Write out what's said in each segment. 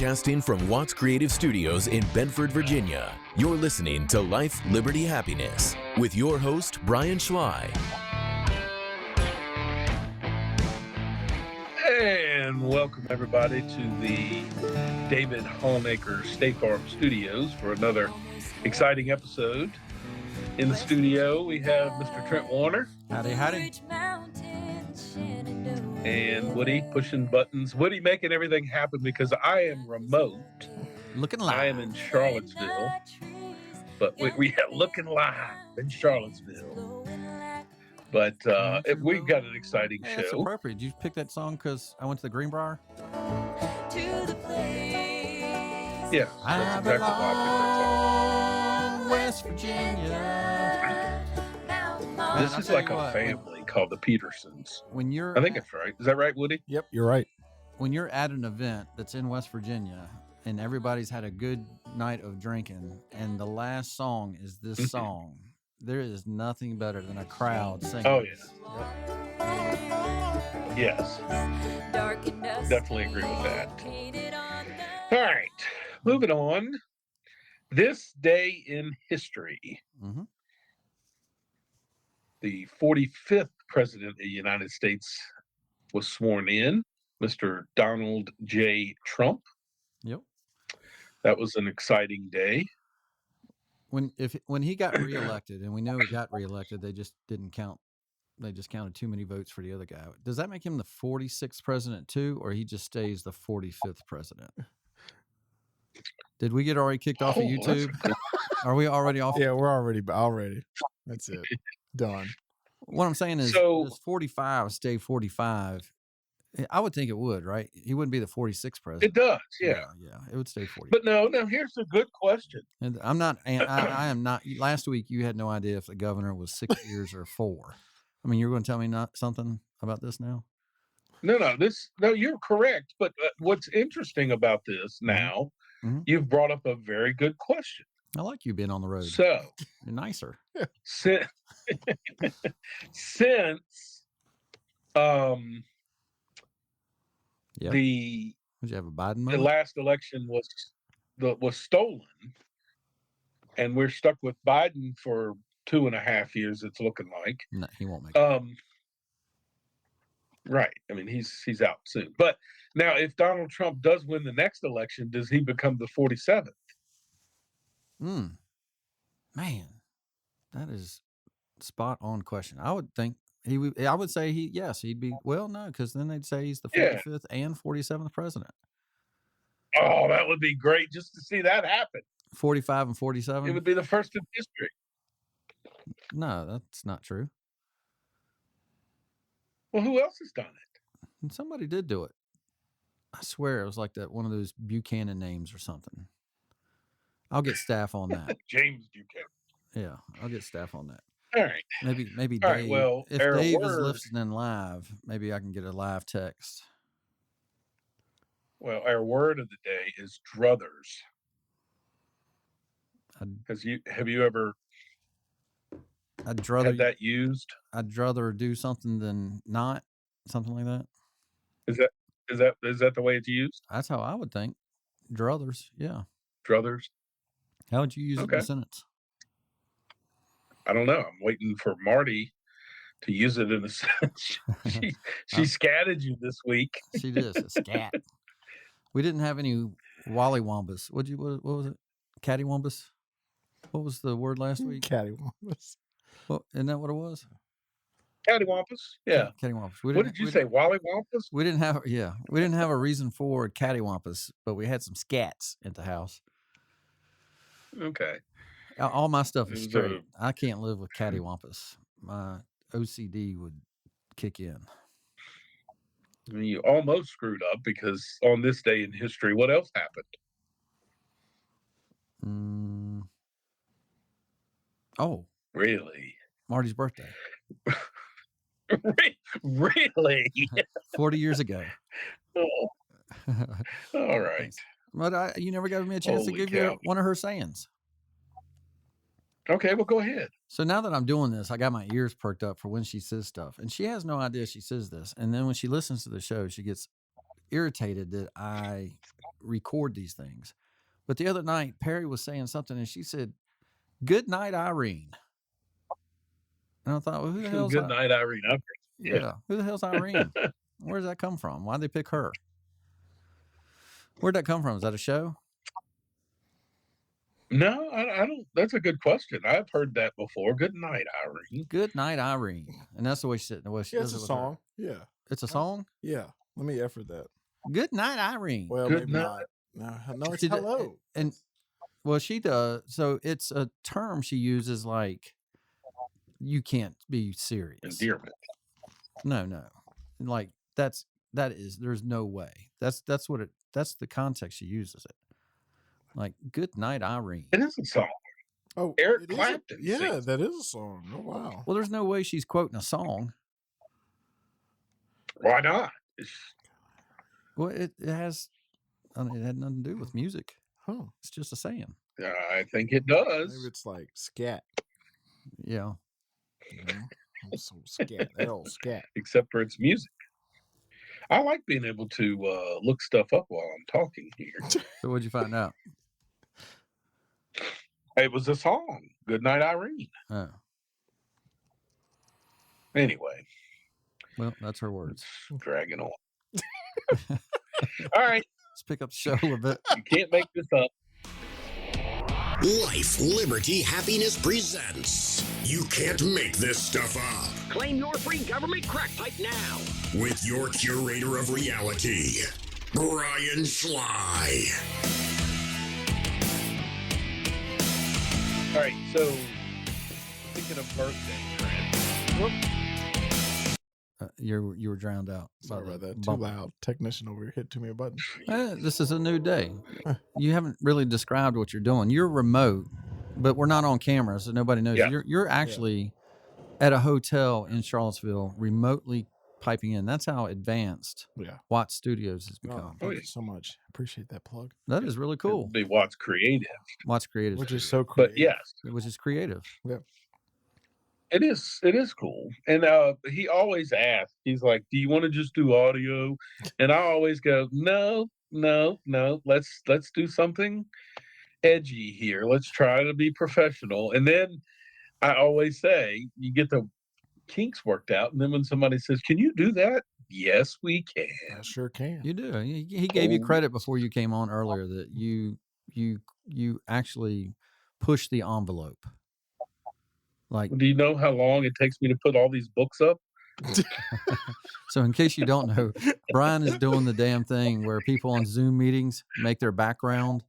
Broadcasting from Watts Creative Studios in Bedford, Virginia, you're listening to Life, Liberty, Happiness with your host, Brian Schley. And welcome, everybody, to the David Hallmaker State Farm Studios for another exciting episode. In the studio, we have Mr. Trent Warner. Howdy, howdy. And Woody pushing buttons. Woody making everything happen because I am remote. Looking live. I am in Charlottesville. But we are looking live in Charlottesville. But we've got an exciting show. That's appropriate. Did you pick that song because I went to the Greenbrier? Yeah, that's exactly why I picked that song. West Virginia. This is like a family called the Petersons. I think it's right. Is that right, Woody? Yep, you're right. When you're at an event that's in West Virginia and everybody's had a good night of drinking and the last song is this song, there is nothing better than a crowd singing. Oh, yeah. Yes. Definitely agree with that. All right. Moving on. This day in history. Mm-hmm. The 45th president of the United States was sworn in, Mr. Donald J. Trump. Yep. That was an exciting day. When he got reelected, and we know he got reelected, they just didn't count. They just counted too many votes for the other guy. Does that make him the 46th president too, or he just stays the 45th president? Did we get already kicked off of YouTube? Are we already off? Yeah, we're already. That's it. Done. What I'm saying is, does 45 stay 45? I would think it would, right? He wouldn't be the 46th president. It does, yeah. Yeah, it would stay 40. But no, here's a good question. And I'm not, I am not, last week you had no idea if the governor was 6 years or 4. I mean, you're going to tell me something about this now? No, you're correct. But what's interesting about this now, you've brought up a very good question. I like you being on the road. So you're nicer. Since Yep. Did you have a Biden moment? The last election was stolen, and we're stuck with Biden for 2.5 years. It's looking like. No, he won't make it. Right. I mean, he's out soon. But now, if Donald Trump does win the next election, does he become the 47th? Man, that is spot on question. I would think he would. I would say he'd be. Well, no, because then they'd say he's the 45th and 47th president. Oh, that would be great just to see that happen. 45 and 47. It would be the first in history. No, that's not true. Well, who else has done it? And somebody did do it. I swear it was like that one of those Buchanan names or something. I'll get staff on that. James Buchanan. Yeah, I'll get staff on that. All right. Maybe All Dave. right, well, if Dave is listening live, maybe I can get a live text. Well, our word of the day is druthers. Have you ever had that used? I'd rather do something than not, something like that. Is that the way it's used? That's how I would think. Druthers, yeah. Druthers. How would you use it in a sentence? I don't know. I'm waiting for Marty to use it in a sentence. She scatted you this week. She did. A scat. We didn't have any wallywombas. What was it? Cattywombas? What was the word last week? Cattywombas. Well, isn't that what it was? Cattywampus? Yeah. Cattywampus. What did you say? Wallywampus? We didn't have a reason for cattywampus, but we had some scats at the house. Okay. All my stuff is straight. I can't live with cattywampus. My OCD would kick in. I mean, you almost screwed up because on this day in history, what else happened? Oh. Really? Marty's birthday. Really? 40 years ago. Oh. All right. But you never gave me a chance to give you one of her sayings. Okay, well, go ahead. So now that I'm doing this, I got my ears perked up for when she says stuff. And she has no idea she says this. And then when she listens to the show, she gets irritated that I record these things. But the other night, Perry was saying something, and she said, "Good night, Irene." And I thought, well, who the hell's Good night, Irene. Yeah, who the hell's Irene? Where does that come from? Why'd they pick her? Where'd that come from? Is that a show? No, I don't. That's a good question. I've heard that before. Good night, Irene. Good night, Irene. And that's the way she said. Well, she Yeah, does it's a it with her. song. Yeah. It's a song. Yeah. Let me effort that. Good night, Irene. Well, Good maybe night. not. No, it's She d- hello. And well, she does. So it's a term she uses like you can't be serious. Endearment. No. Like there's no way. That's the context she uses it. Like good night, Irene. It is a song. Oh, Eric it is Clapton Yeah, sings that is a song. Oh, wow. Well, there's no way she's quoting a song. Why not? Well, it has. I mean, it had nothing to do with music. Huh. It's just a saying. I think it does. Maybe it's like scat. Yeah. You know? I'm so scat. That old scat. Except for its music. I like being able to look stuff up while I'm talking here. So what'd you find out? It was a song. Good night, Irene. Oh, Anyway, well, that's her words. dragging on. All right. Let's pick up the show a little bit. You can't make this up. Life, Liberty, Happiness presents You Can't Make This Stuff Up. Claim your free government crack pipe now. With your curator of reality, Brian Schley. All right. So, speaking of birthday, Trent, You were drowned out. Sorry by the about that. Too bumper. loud. Technician over here hit too many buttons. This is a new day. You haven't really described what you're doing. You're remote, but we're not on camera, so nobody knows. Yeah. You're actually at a hotel in Charlottesville, remotely piping in. That's how advanced Yeah. Watts Studios has Oh, become. thank you so much. Appreciate that plug. That is really cool. Be Watts Creative. Watts Creative, Which is so creative. But yes, which is creative. it is. It is cool. And he always asks. He's like, "Do you want to just do audio?" And I always go, "No. Let's do something edgy here. Let's try to be professional." And then I always say, "You get the kinks worked out." And then when somebody says, "Can you do that?" Yes, we can. I sure can. You do. He gave you Oh. credit before you came on earlier that you actually push the envelope. Like, Do you know how long it takes me to put all these books up? so in case you don't know, Brian is doing the damn thing where people on Zoom meetings make their background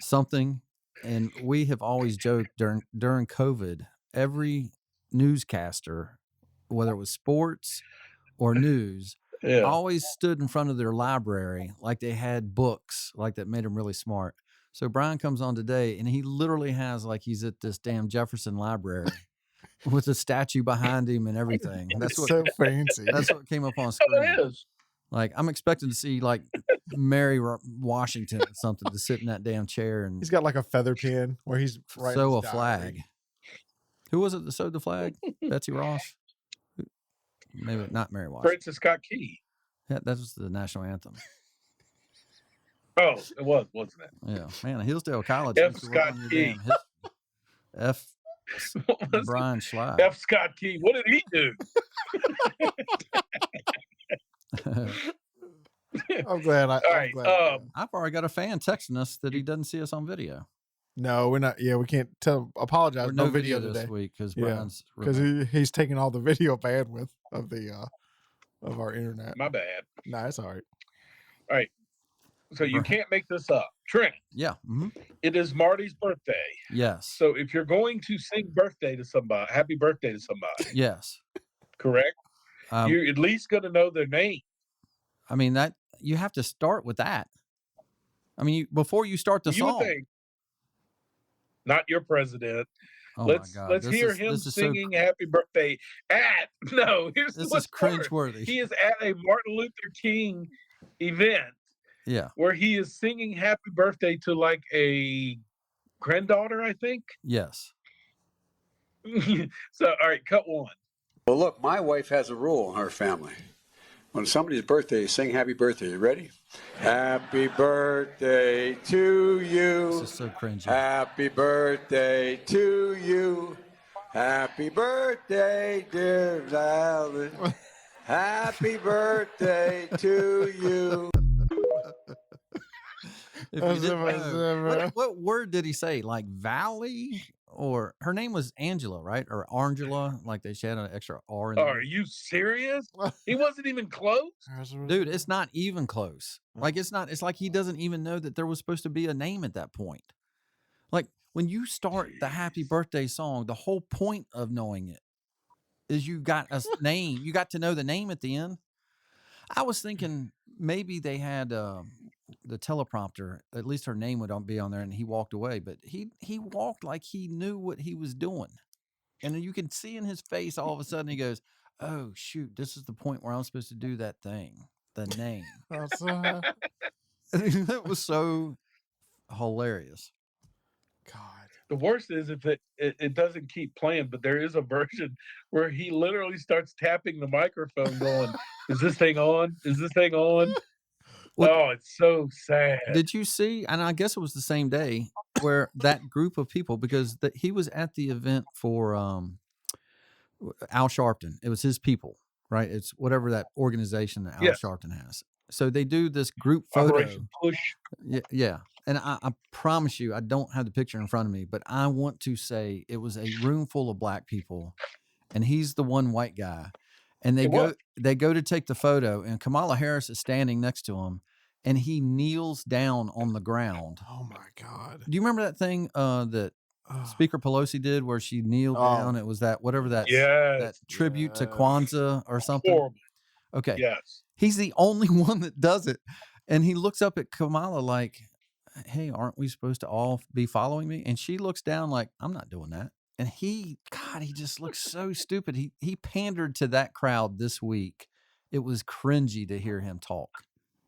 something. And we have always joked during COVID, every newscaster, whether it was sports or news, Yeah. always stood in front of their library like they had books like that made them really smart. So Brian comes on today and he literally has like he's at this damn Jefferson Library with a statue behind him and everything. That's It's what so fancy. that's what came up on Oh, screen. it is. Like I'm expecting to see like Mary Washington or something to sit in that damn chair and He's got like a feather pen where he's writing sew a his flag. diary. Who was it that sewed the flag? Betsy Ross? Maybe not Mary Washington. Francis Scott Key. Yeah, that was the national anthem. Oh, it was, wasn't it? Yeah, man, Hillsdale College. F. used to work Scott on your Key. damn history. F. What was Brian Schley. F. Scott Key. What did he do? I'm glad. All right. I've already got a fan texting us that he doesn't see us on video. No, we're not. Yeah, we can't tell. Apologize. Or No video this today week because Yeah, Brian's because remote. he's taking all the video bandwidth of the of our internet. My bad. No, it's all right. So you Right. can't make this up. Trent, Yeah. it is Marty's birthday. Yes. So if you're going to sing birthday to somebody, happy birthday to somebody, Yes. correct? Um, You're at least going to know their name. I mean that you have to start with that. I mean, before you start the You would song. think. Not your president. Oh let's my God. let's This hear is- him this is so singing happy birthday at no, here's This what's is worse. cringeworthy. He is at a Martin Luther King event Yeah. where he is singing happy birthday to like a granddaughter, I think. Yes. So all right, cut one. Well, look, my wife has a rule in her family. On somebody's birthday, sing happy birthday. You ready? Happy birthday to you. This is so cringy. Happy birthday to you. Happy birthday, dear Valen. Happy birthday to you. If you didn't know, what word did he say? Like Valley? Or her name was Angela, right? Or Angela? Like she had an extra R in there. Are you serious? He wasn't even close? Dude, it's not even close. Like it's like he doesn't even know that there was supposed to be a name at that point. Like when you start the happy birthday song, the whole point of knowing it is you got a name. You got to know the name at the end. I was thinking maybe they had the teleprompter, at least her name would be on there, and he walked away. But he walked like he knew what he was doing. And you can see in his face all of a sudden he goes, oh, shoot, this is the point where I'm supposed to do that thing, the name. That was so hilarious. God. The worst is if it doesn't keep playing, but there is a version where he literally starts tapping the microphone going, is this thing on? Is this thing on? Oh, it's so sad. Did you see, and I guess it was the same day, where that group of people, because he was at the event for Al Sharpton. It was his people, right? It's whatever that organization that Al Sharpton has. So they do this group photo. Operation Push. Yeah. And I promise you, I don't have the picture in front of me, but I want to say it was a room full of black people, and he's the one white guy. And they go to take the photo, and Kamala Harris is standing next to him, and he kneels down on the ground. Oh my God! Do you remember that thing that Speaker Pelosi did, where she kneeled down? It was that that tribute to Kwanzaa or something. Horrible. Okay. Yes. He's the only one that does it, and he looks up at Kamala like, "Hey, aren't we supposed to all be following me?" And she looks down like, "I'm not doing that." And he just looks so stupid. He pandered to that crowd this week. It was cringy to hear him talk.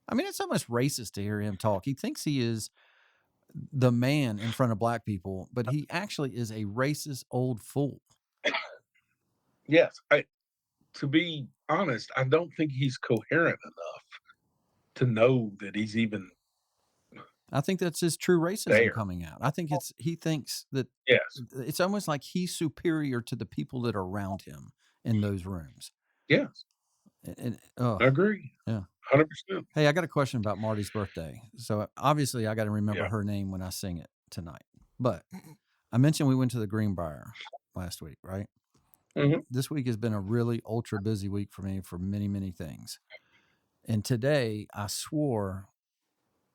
I mean, it's almost racist to hear him talk. He thinks he is the man in front of black people, but he actually is a racist old fool. Yes. To be honest, I don't think he's coherent enough to know that he's even. I think that's his true racism coming out. I think he thinks that it's almost like he's superior to the people that are around him in those rooms. Yes. And I agree. Yeah. 100%. Hey, I got a question about Marty's birthday. So obviously I got to remember her name when I sing it tonight. But I mentioned we went to the Greenbrier last week, right? Mm-hmm. This week has been a really ultra busy week for me for many, many things. And today I swore,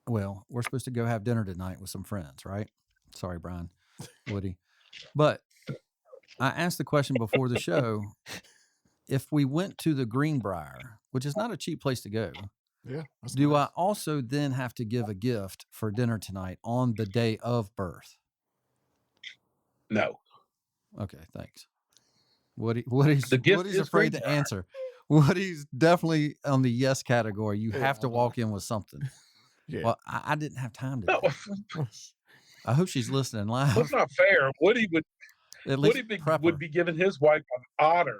well, we're supposed to go have dinner tonight with some friends, right? Sorry, Brian, Woody. But I asked the question before the show, if we went to the Greenbrier, which is not a cheap place to go, do I also then have to give a gift for dinner tonight on the day of birth? No. Okay, thanks. Woody's afraid to answer. Woody's definitely on the yes category. You have to walk in with something. Yeah. Well, I didn't have time to. I hope she's listening live. That's not fair. Woody would be giving his wife an otter.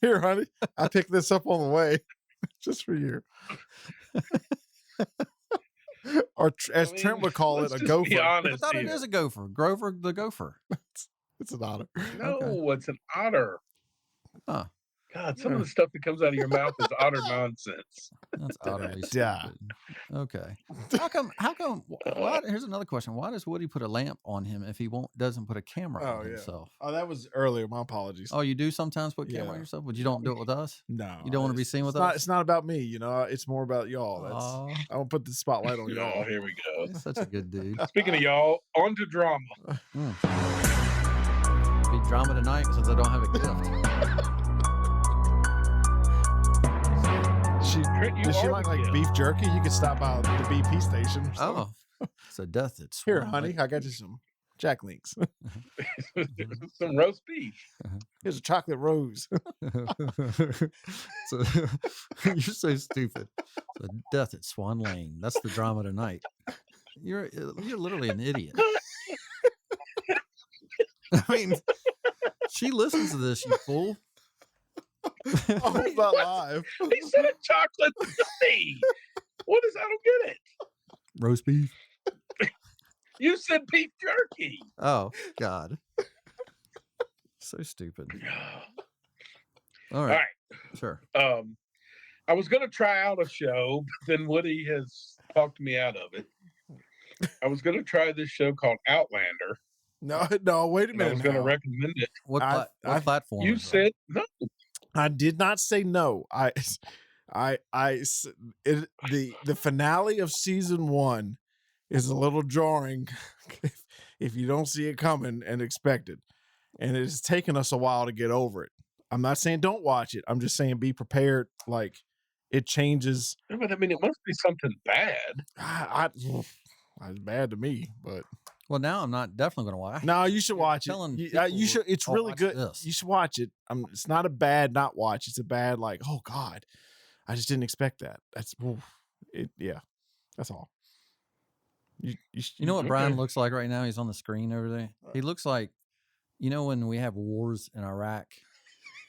Here, honey, I picked this up on the way just for you. Or as Trent would call it, a gopher. I thought it is a gopher. Grover the gopher. It's an otter. No, it's an otter. Huh. God, some of the stuff that comes out of your mouth is otter nonsense. That's utterly stupid. Okay. How come? Here's another question. Why does Woody put a lamp on him if he doesn't put a camera on himself? Oh, that was earlier. My apologies. Oh, you do sometimes put camera on yourself, but you don't do it with us? No. You don't want to be seen with us? It's not about me, It's more about y'all. I won't put the spotlight on y'all. Oh, here we go. You're such a good dude. Speaking of y'all, on to drama. Be drama tonight since I don't have a gift. Does she like beef jerky? You could stop by the BP station. Oh, it's a death. It's here, honey. I got you some Jack Links. Some roast beef. Here's a chocolate rose. You're so stupid. It's a death at Swan Lane. That's the drama tonight. You're literally an idiot. I mean, she listens to this, you fool. Oh, it's not live. He said a chocolate pudding. What is? I don't get it. Roast beef. You said beef jerky. Oh God. So stupid. All All right. right. Sure. I was going to try out a show, but then Woody has talked me out of it. I was going to try this show called Outlander. No, wait a And I minute. was going to now. recommend it. What platform? You is that? said no. I did not say no. The finale of season 1 is a little jarring if you don't see it coming and expect it. And it has taken us a while to get over it. I'm not saying don't watch it. I'm just saying be prepared. Like it changes. But I mean, it must be something bad. It's bad to me, but Well, now I'm not definitely going to watch. no, you should watch it. telling You people, should. It's "Oh, really watch good. this." You should watch it. It's not a bad not watch. It's a bad like. Oh God, I just didn't expect that. That's it. Yeah, that's all. You You know what Brian Okay. looks like right now? He's on the screen over there. He looks like, when we have wars in Iraq,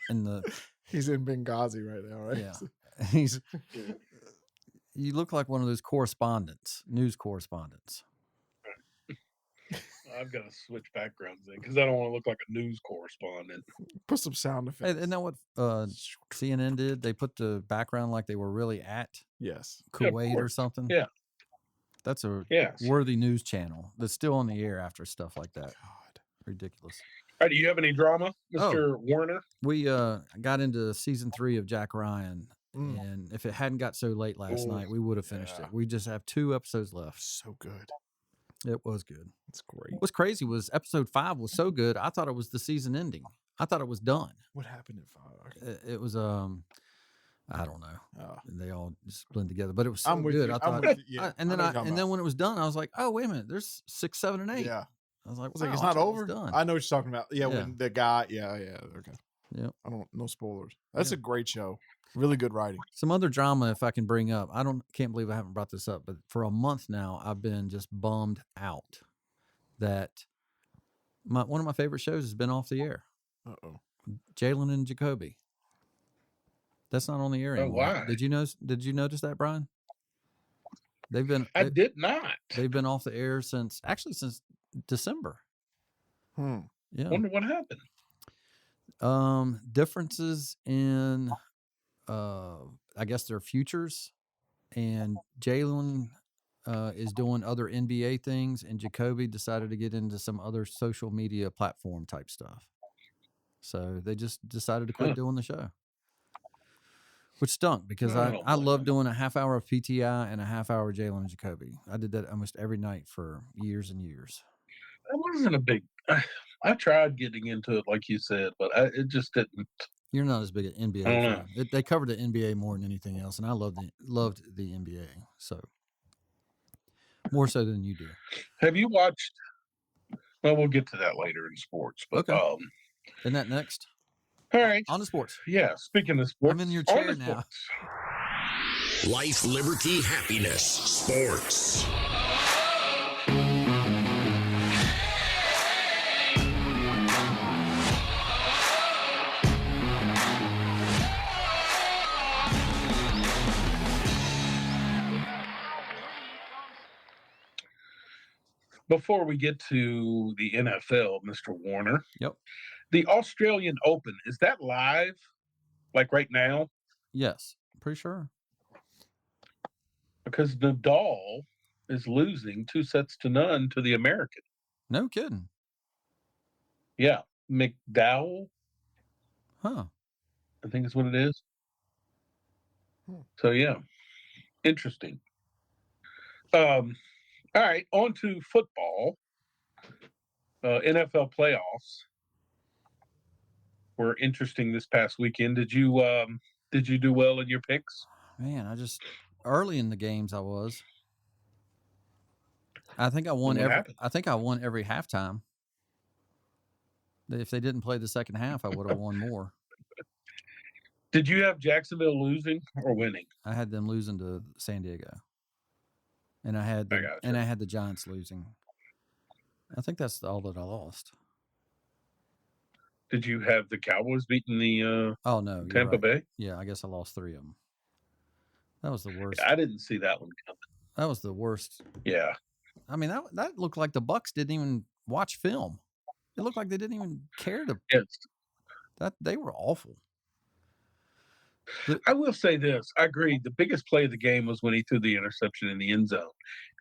and the He's in Benghazi right now, right? yeah, he's. You look like one of those news correspondents. I've got to switch backgrounds then because I don't want to look like a news correspondent. Put some sound Hey, effects. isn't that what CNN did? They put the background like they were really at Yes. Yeah, of Kuwait or course. something. Yeah. That's a Yes. worthy news channel that's still on the air after stuff like that. God. Ridiculous. All right, do you have any drama, Mr. Warner? We got into season 3 of Jack Ryan, Mm. and if it hadn't got so late last Oh, night, we would have finished yeah. it. We just have 2 episodes left. So good. It was good. It's great. What's crazy was episode 5 was so good, I thought it was the season ending. I thought it was done. What happened at 5? It was I don't know. Oh. They all just blend together, but it was so I'm with good. you. I I'm thought, with you. Yeah. and then I know what you're talking then when it was done, I was like, oh wait a minute, there's 6, 7, and 8. Yeah. I was like, I was like, it's wow, I not thought it was over. done. I know what you're talking about. Yeah, Yeah. when the guy. Yeah. Okay. Yep. I don't. No spoilers. That's Yeah. a great show. Really good writing. Some other drama, if I can bring up. Can't believe I haven't brought this up, but for a month now, I've been just bummed out that one of my favorite shows has been off the air. Uh-oh. Jalen and Jacoby. That's not on the air Oh, anymore. why? Did you notice that, Brian? They've been I did not. they've been off the air since December. Yeah. Wonder what happened. Differences in I guess their futures, and Jalen is doing other NBA things, and Jacoby decided to get into some other social media platform type stuff. So they just decided to quit Huh. doing the show, which stunk because I don't I blame love them. doing a half hour of PTI and a half hour of Jalen and Jacoby. I did that almost every night for years and years. I wasn't a big. I tried getting into it, like you said, but it just didn't. You're not as big an NBA I don't know. fan. They covered the NBA more than anything else, and I loved the NBA. So more so than you do. Have you watched? Well, we'll get to that later in sports. But Okay. Isn't that next? all right. On to sports. Yeah. Speaking of sports, I'm in your on chair to now. sports. Life, liberty, happiness, sports. Before we get to the NFL, Mr. Warner, Yep. the Australian Open, is that live? Like right now? Yes. Pretty sure. Because Nadal is losing 2-0 to the American. No kidding. Yeah. McDowell, Huh. I think is what it is. So yeah. Interesting. All right, on to football. NFL playoffs were interesting this past weekend. Did you do well in your picks? Man, early in the games I was. I think I won What happened? every halftime. If they didn't play the second half, I would have won more. Did you have Jacksonville losing or winning? I had them losing to San Diego. And I had gotcha. the Giants losing. I think that's all that I lost. Did you have the Cowboys beating the Oh no, you're Tampa right. Bay? Yeah, I guess I lost 3 of them. That was the worst. I didn't see that one coming. That was the worst. Yeah. I mean, that looked like the Bucks didn't even watch film. It looked like they didn't even care to. Yes. That they were awful. I will say this. I agree. The biggest play of the game was when he threw the interception in the end zone.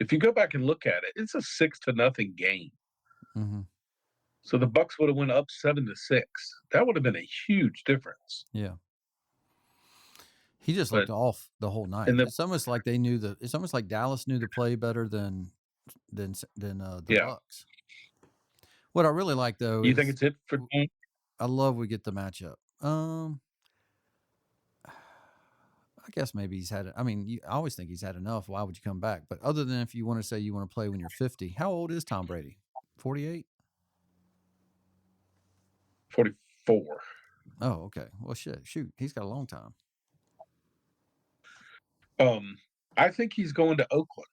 If you go back and look at it, it's a 6-0 game. Mm-hmm. So the Bucks would have went up 7-6. That would have been a huge difference. Yeah. He just looked off the whole night. It's almost like they knew it's almost like Dallas knew the play better than the Bucks. What I really like though, you think it's it for me? I love we get the matchup. I guess maybe he's had it. I mean, I always think he's had enough. Why would you come back? But other than if you want to say you want to play when you're 50, how old is Tom Brady? 48? 44. Oh, okay. Well, shoot, he's got a long time. I think he's going to Oakland.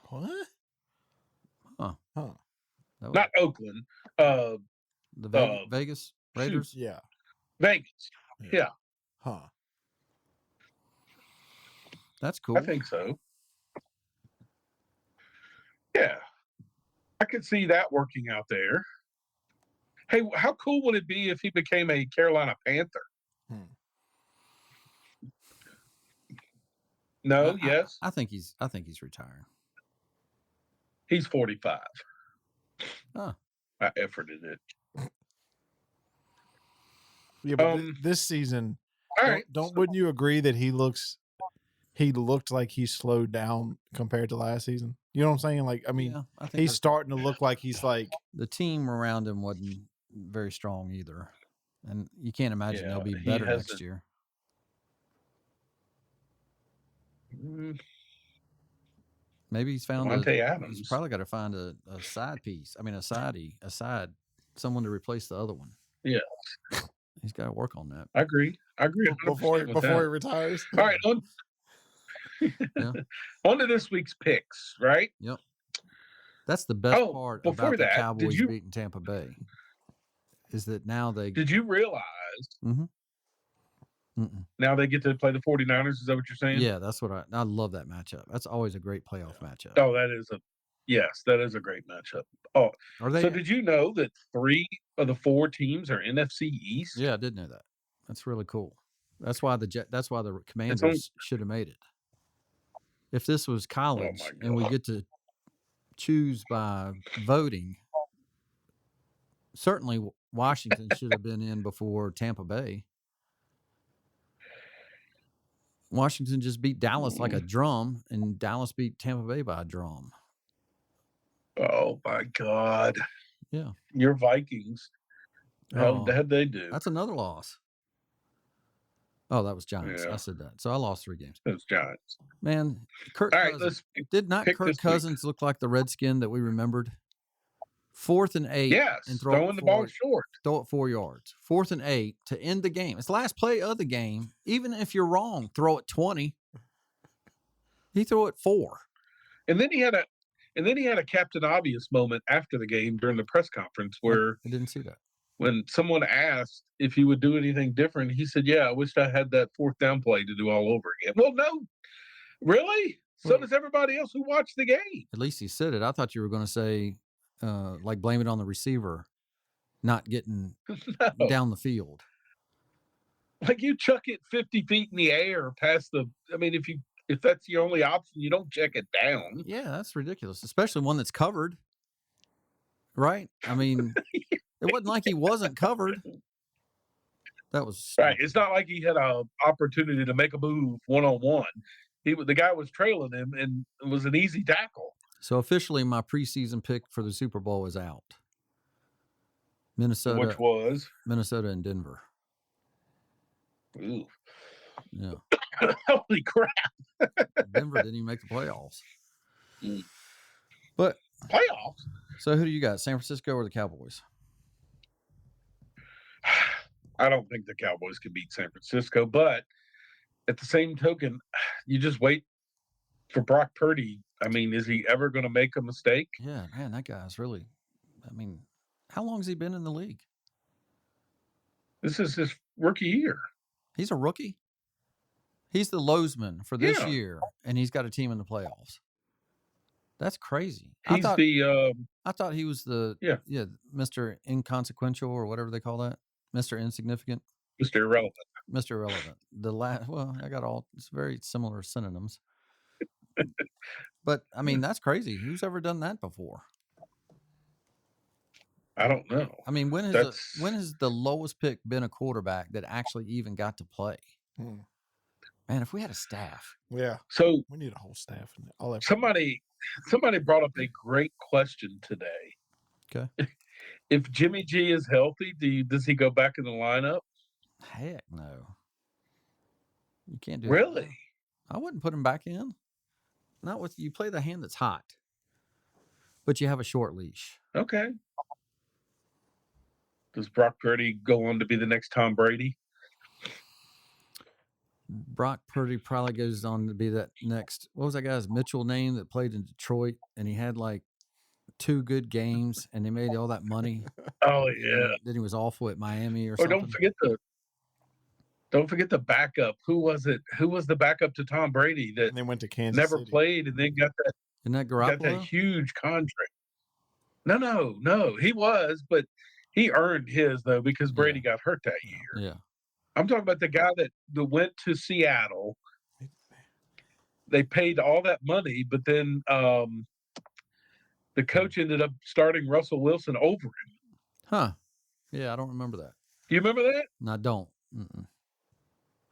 What? Huh. Not Oakland. The Vegas Raiders? Yeah. Vegas. Yeah. Huh. That's cool. I think so. Yeah. I could see that working out there. Hey, how cool would it be if he became a Carolina Panther? No, yes. I think he's retiring. He's 45. Huh. I efforted it. Yeah, but this season, wouldn't you agree that he looked like he slowed down compared to last season? You know what I'm saying? Like, I mean, I think he's starting to look like he's like the team around him wasn't very strong either, and you can't imagine they'll be better next year. Maybe he's found he's probably got to find a side piece. I mean, a side, someone to replace the other one. Yeah. He's got to work on that. I agree. Before he retires. All right. On to this week's picks, right? Yep. That's the best part about the Cowboys beating Tampa Bay. Is that now they... Did you realize now they get to play the 49ers? Is that what you're saying? Yeah, that's what I love that matchup. That's always a great playoff matchup. Oh, that is a great matchup. Oh, so did you know that 3 of the 4 teams are NFC East? Yeah, I did know that. That's really cool. That's why the Commanders should have made it. If this was college and we get to choose by voting, certainly Washington should have been in before Tampa Bay. Washington just beat Dallas like a drum, and Dallas beat Tampa Bay by a drum. Oh, my God. Yeah. Your Vikings. How did they do? That's another loss. Oh, that was Giants. Yeah. I said that. So I lost 3 games. It was Giants. Man, Kirk Cousins look like the Redskin that we remembered? 4th and 8. Yes, and throwing the ball short. Throw it 4 yards. 4th and 8 to end the game. It's the last play of the game. Even if you're wrong, throw it 20. He threw it 4. And then he had a Captain Obvious moment after the game during the press conference where I didn't see that. When someone asked if he would do anything different, he said, "Yeah, I wish I had that 4th down play to do all over again." Well, no, really. So does everybody else who watched the game. At least he said it. I thought you were going to say, like, blame it on the receiver not getting down the field. Like, you chuck it 50 feet in the air past the. I mean, if that's your only option, you don't check it down. Yeah, that's ridiculous, especially one that's covered. Right? I mean, it wasn't like he wasn't covered. That was right. It's not like he had an opportunity to make a move one-on-one. The guy was trailing him, and it was an easy tackle. So officially, my preseason pick for the Super Bowl is out. Minnesota, which was Minnesota and Denver. Ooh. Yeah. Holy crap! Denver didn't even make the playoffs. But playoffs. So who do you got? San Francisco or the Cowboys? I don't think the Cowboys can beat San Francisco, but at the same token, you just wait for Brock Purdy. I mean, is he ever going to make a mistake? Yeah, man, that guy's really. I mean, how long has he been in the league? This is his rookie year. He's a rookie. He's the Lozman for this Yeah. year, and he's got a team in the playoffs. That's crazy. He's I thought he was the Yeah. Mr. Inconsequential or whatever they call that, Mr. Insignificant, Mr. Irrelevant. Mr. Irrelevant. I got all. It's very similar synonyms. But I mean, that's crazy. Who's ever done that before? I don't know. I mean, when has the lowest pick been a quarterback that actually even got to play? Man, if we had a staff. Yeah. So we need a whole staff in there. Somebody brought up a great question today. Okay. If Jimmy G is healthy, does he go back in the lineup? Heck no. You can't do Really? that. I wouldn't put him back in. Not with you play the hand that's hot, but you have a short leash. Okay. Does Brock Purdy go on to be the next Tom Brady? Brock Purdy probably goes on to be that next. What was that guy's Mitchell name that played in Detroit and he had like 2 good games and they made all that money? Oh yeah. Then he was awful at Miami or Or something. don't forget the backup. Who was it? Who was the backup to Tom Brady that And they went to Kansas never City. played and then got that Isn't that got that Garoppolo? huge contract? No. He was, but he earned his though because Brady got hurt that year. Yeah. I'm talking about the guy that went to Seattle. They paid all that money, but then the coach ended up starting Russell Wilson over him. Huh. Yeah, I don't remember that. Do you remember that? And I don't. Mm-mm.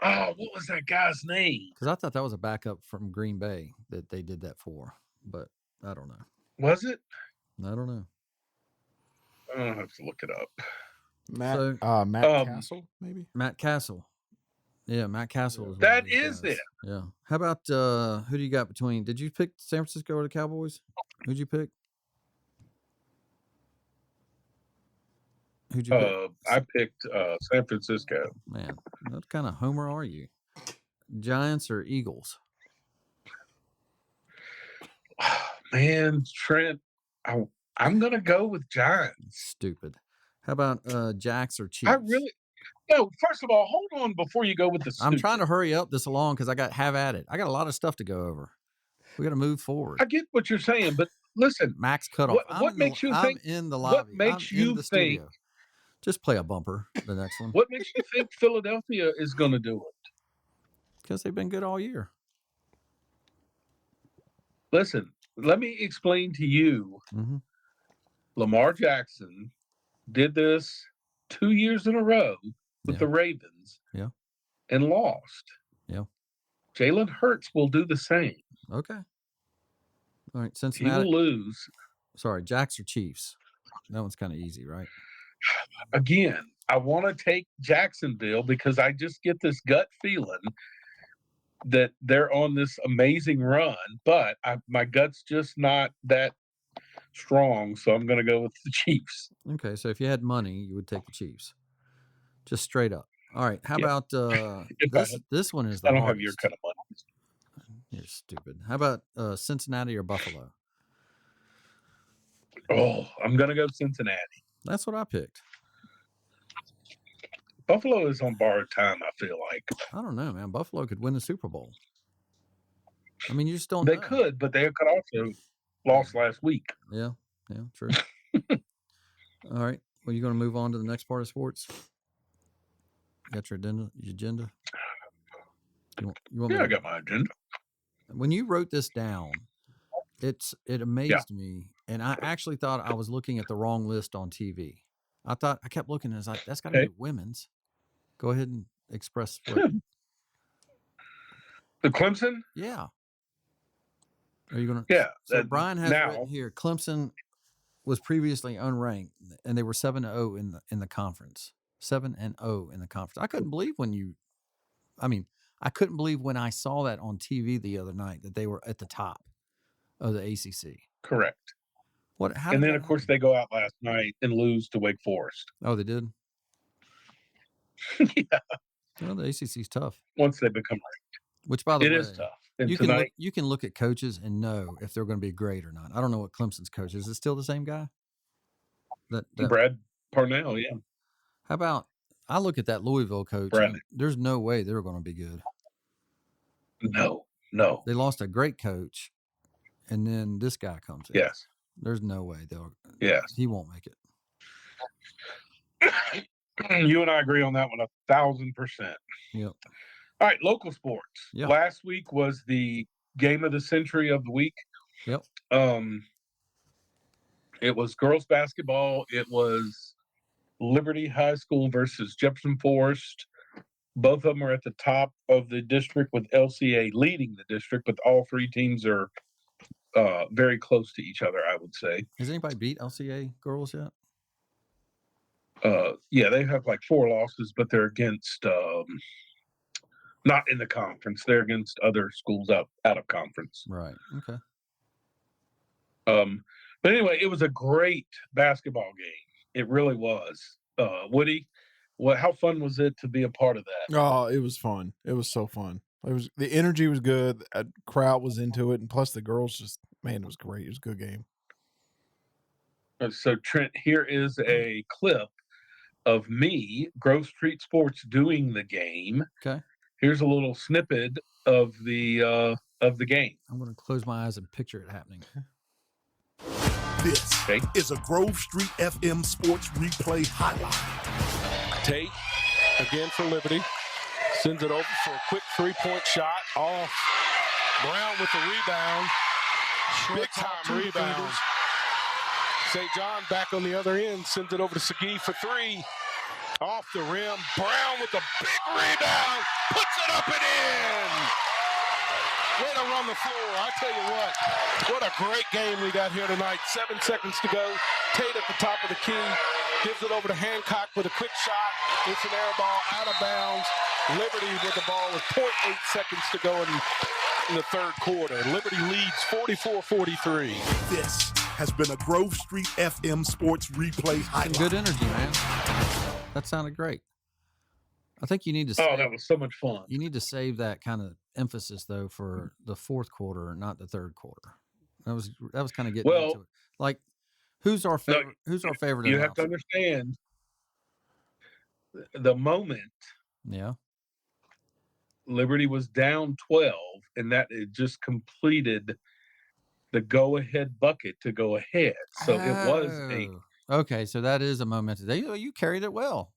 Oh, what was that guy's name? Because I thought that was a backup from Green Bay that they did that for, but I don't know. Was it? I don't know. I'll have to look it up. Matt Castle, maybe? Matt Castle. Yeah, Matt Castle. That is it. Yeah. How about who do you got between? Did you pick San Francisco or the Cowboys? Who'd you pick? I picked San Francisco. Man, what kind of homer are you? Giants or Eagles? Man, Trent, I'm going to go with Giants. Stupid. How about Jacks or Chiefs? No, first of all, hold on before you go with the I'm trying to hurry up this along because have at it. I got a lot of stuff to go over. We got to move forward. I get what you're saying, but listen. Max cut off. What makes you think? I'm in the lobby. What makes you think? Studio. Just play a bumper, the next one. What makes you think Philadelphia is going to do it? Because they've been good all year. Listen, let me explain to you. Mm-hmm. Lamar Jackson did this 2 years in a row with the Ravens. Yeah. And lost. Yeah. Jalen Hurts will do the same. Okay. All right. Cincinnati. He will lose. Sorry, Jacks or Chiefs? That one's kind of easy, right? Again, I want to take Jacksonville because I just get this gut feeling that they're on this amazing run, but my gut's just not that strong, so I'm going to go with the Chiefs. Okay, so if you had money, you would take the Chiefs. Just straight up. All right, how about this one is the I don't hardest. have your kind of money. You're stupid. How about Cincinnati or Buffalo? Oh, I'm going to go Cincinnati. That's what I picked. Buffalo is on borrowed time, I feel like. I don't know, man. Buffalo could win the Super Bowl. I mean, you just don't They know. could, but they could also lost last week. Yeah, true. All right. Well, you going to move on to the next part of sports? Got your agenda? You want I got my agenda. When you wrote this down, it amazed me, and I actually thought I was looking at the wrong list on TV. I kept looking, and I was like, that's got to be women's. Go ahead and express what. The Clemson? Yeah. Are you going to? Yeah. So Brian has written here, Clemson was previously unranked, and they were 7-0 in the conference. 7-0 in the conference. I couldn't believe I couldn't believe when I saw that on TV the other night that they were at the top of the ACC. Correct. And then, of course, they go out last night and lose to Wake Forest. Oh, they did? Yeah. Well, the ACC's tough. Once they become ranked. Which, by the way, it is tough. And you can look at coaches and know if they're going to be great or not. I don't know what Clemson's coach is. Is it still the same guy? Brad Parnell, yeah. How about I look at that Louisville coach. Brad. And there's no way they're going to be good. No. They lost a great coach, and then this guy comes in. Yes. There's no way they'll. Yes. He won't make it. You and I agree on that one 1,000%. Yep. All right, local sports. Yeah. Last week was the game of the century of the week. Yep. It was girls basketball. It was Liberty High School versus Jefferson Forest. Both of them are at the top of the district with LCA leading the district, but all three teams are very close to each other, I would say. Has anybody beat LCA girls yet? Yeah, they have like 4 losses, but they're against not in the conference. They're against other schools out of conference. Right. Okay. But anyway, it was a great basketball game. It really was. Woody, how fun was it to be a part of that? Oh, it was fun. It was so fun. The energy was good. A crowd was into it, and plus the girls it was great. It was a good game. So Trent, here is a clip of me, Grove Street Sports, doing the game. Okay. Here's a little snippet of the game. I'm going to close my eyes and picture it happening. This is a Grove Street FM Sports Replay Highlight. Tate, again for Liberty, sends it over for a quick three-point shot off. Brown with the rebound. Big-time rebound. St. John back on the other end, sends it over to Segui for 3. Off the rim. Brown with a big rebound. Puts it up and in. Way to run the floor. I tell you what a great game we got here tonight. 7 seconds to go. Tate at the top of the key. Gives it over to Hancock with a quick shot. It's an air ball out of bounds. Liberty with the ball with 0.8 seconds to go in the third quarter. Liberty leads 44-43. This has been a Grove Street FM Sports Replay Highlight. Some good energy, man. That sounded great. I think you need to Oh, that was so much fun. You need to save that kind of emphasis though for the fourth quarter, not the third quarter. That was kind of getting into it. Like, who's our favorite? Who's our favorite? You have to understand the moment. Yeah. Liberty was down 12, and that it just completed the go-ahead bucket to go ahead. So it was okay. So that is a momentum. You carried it well.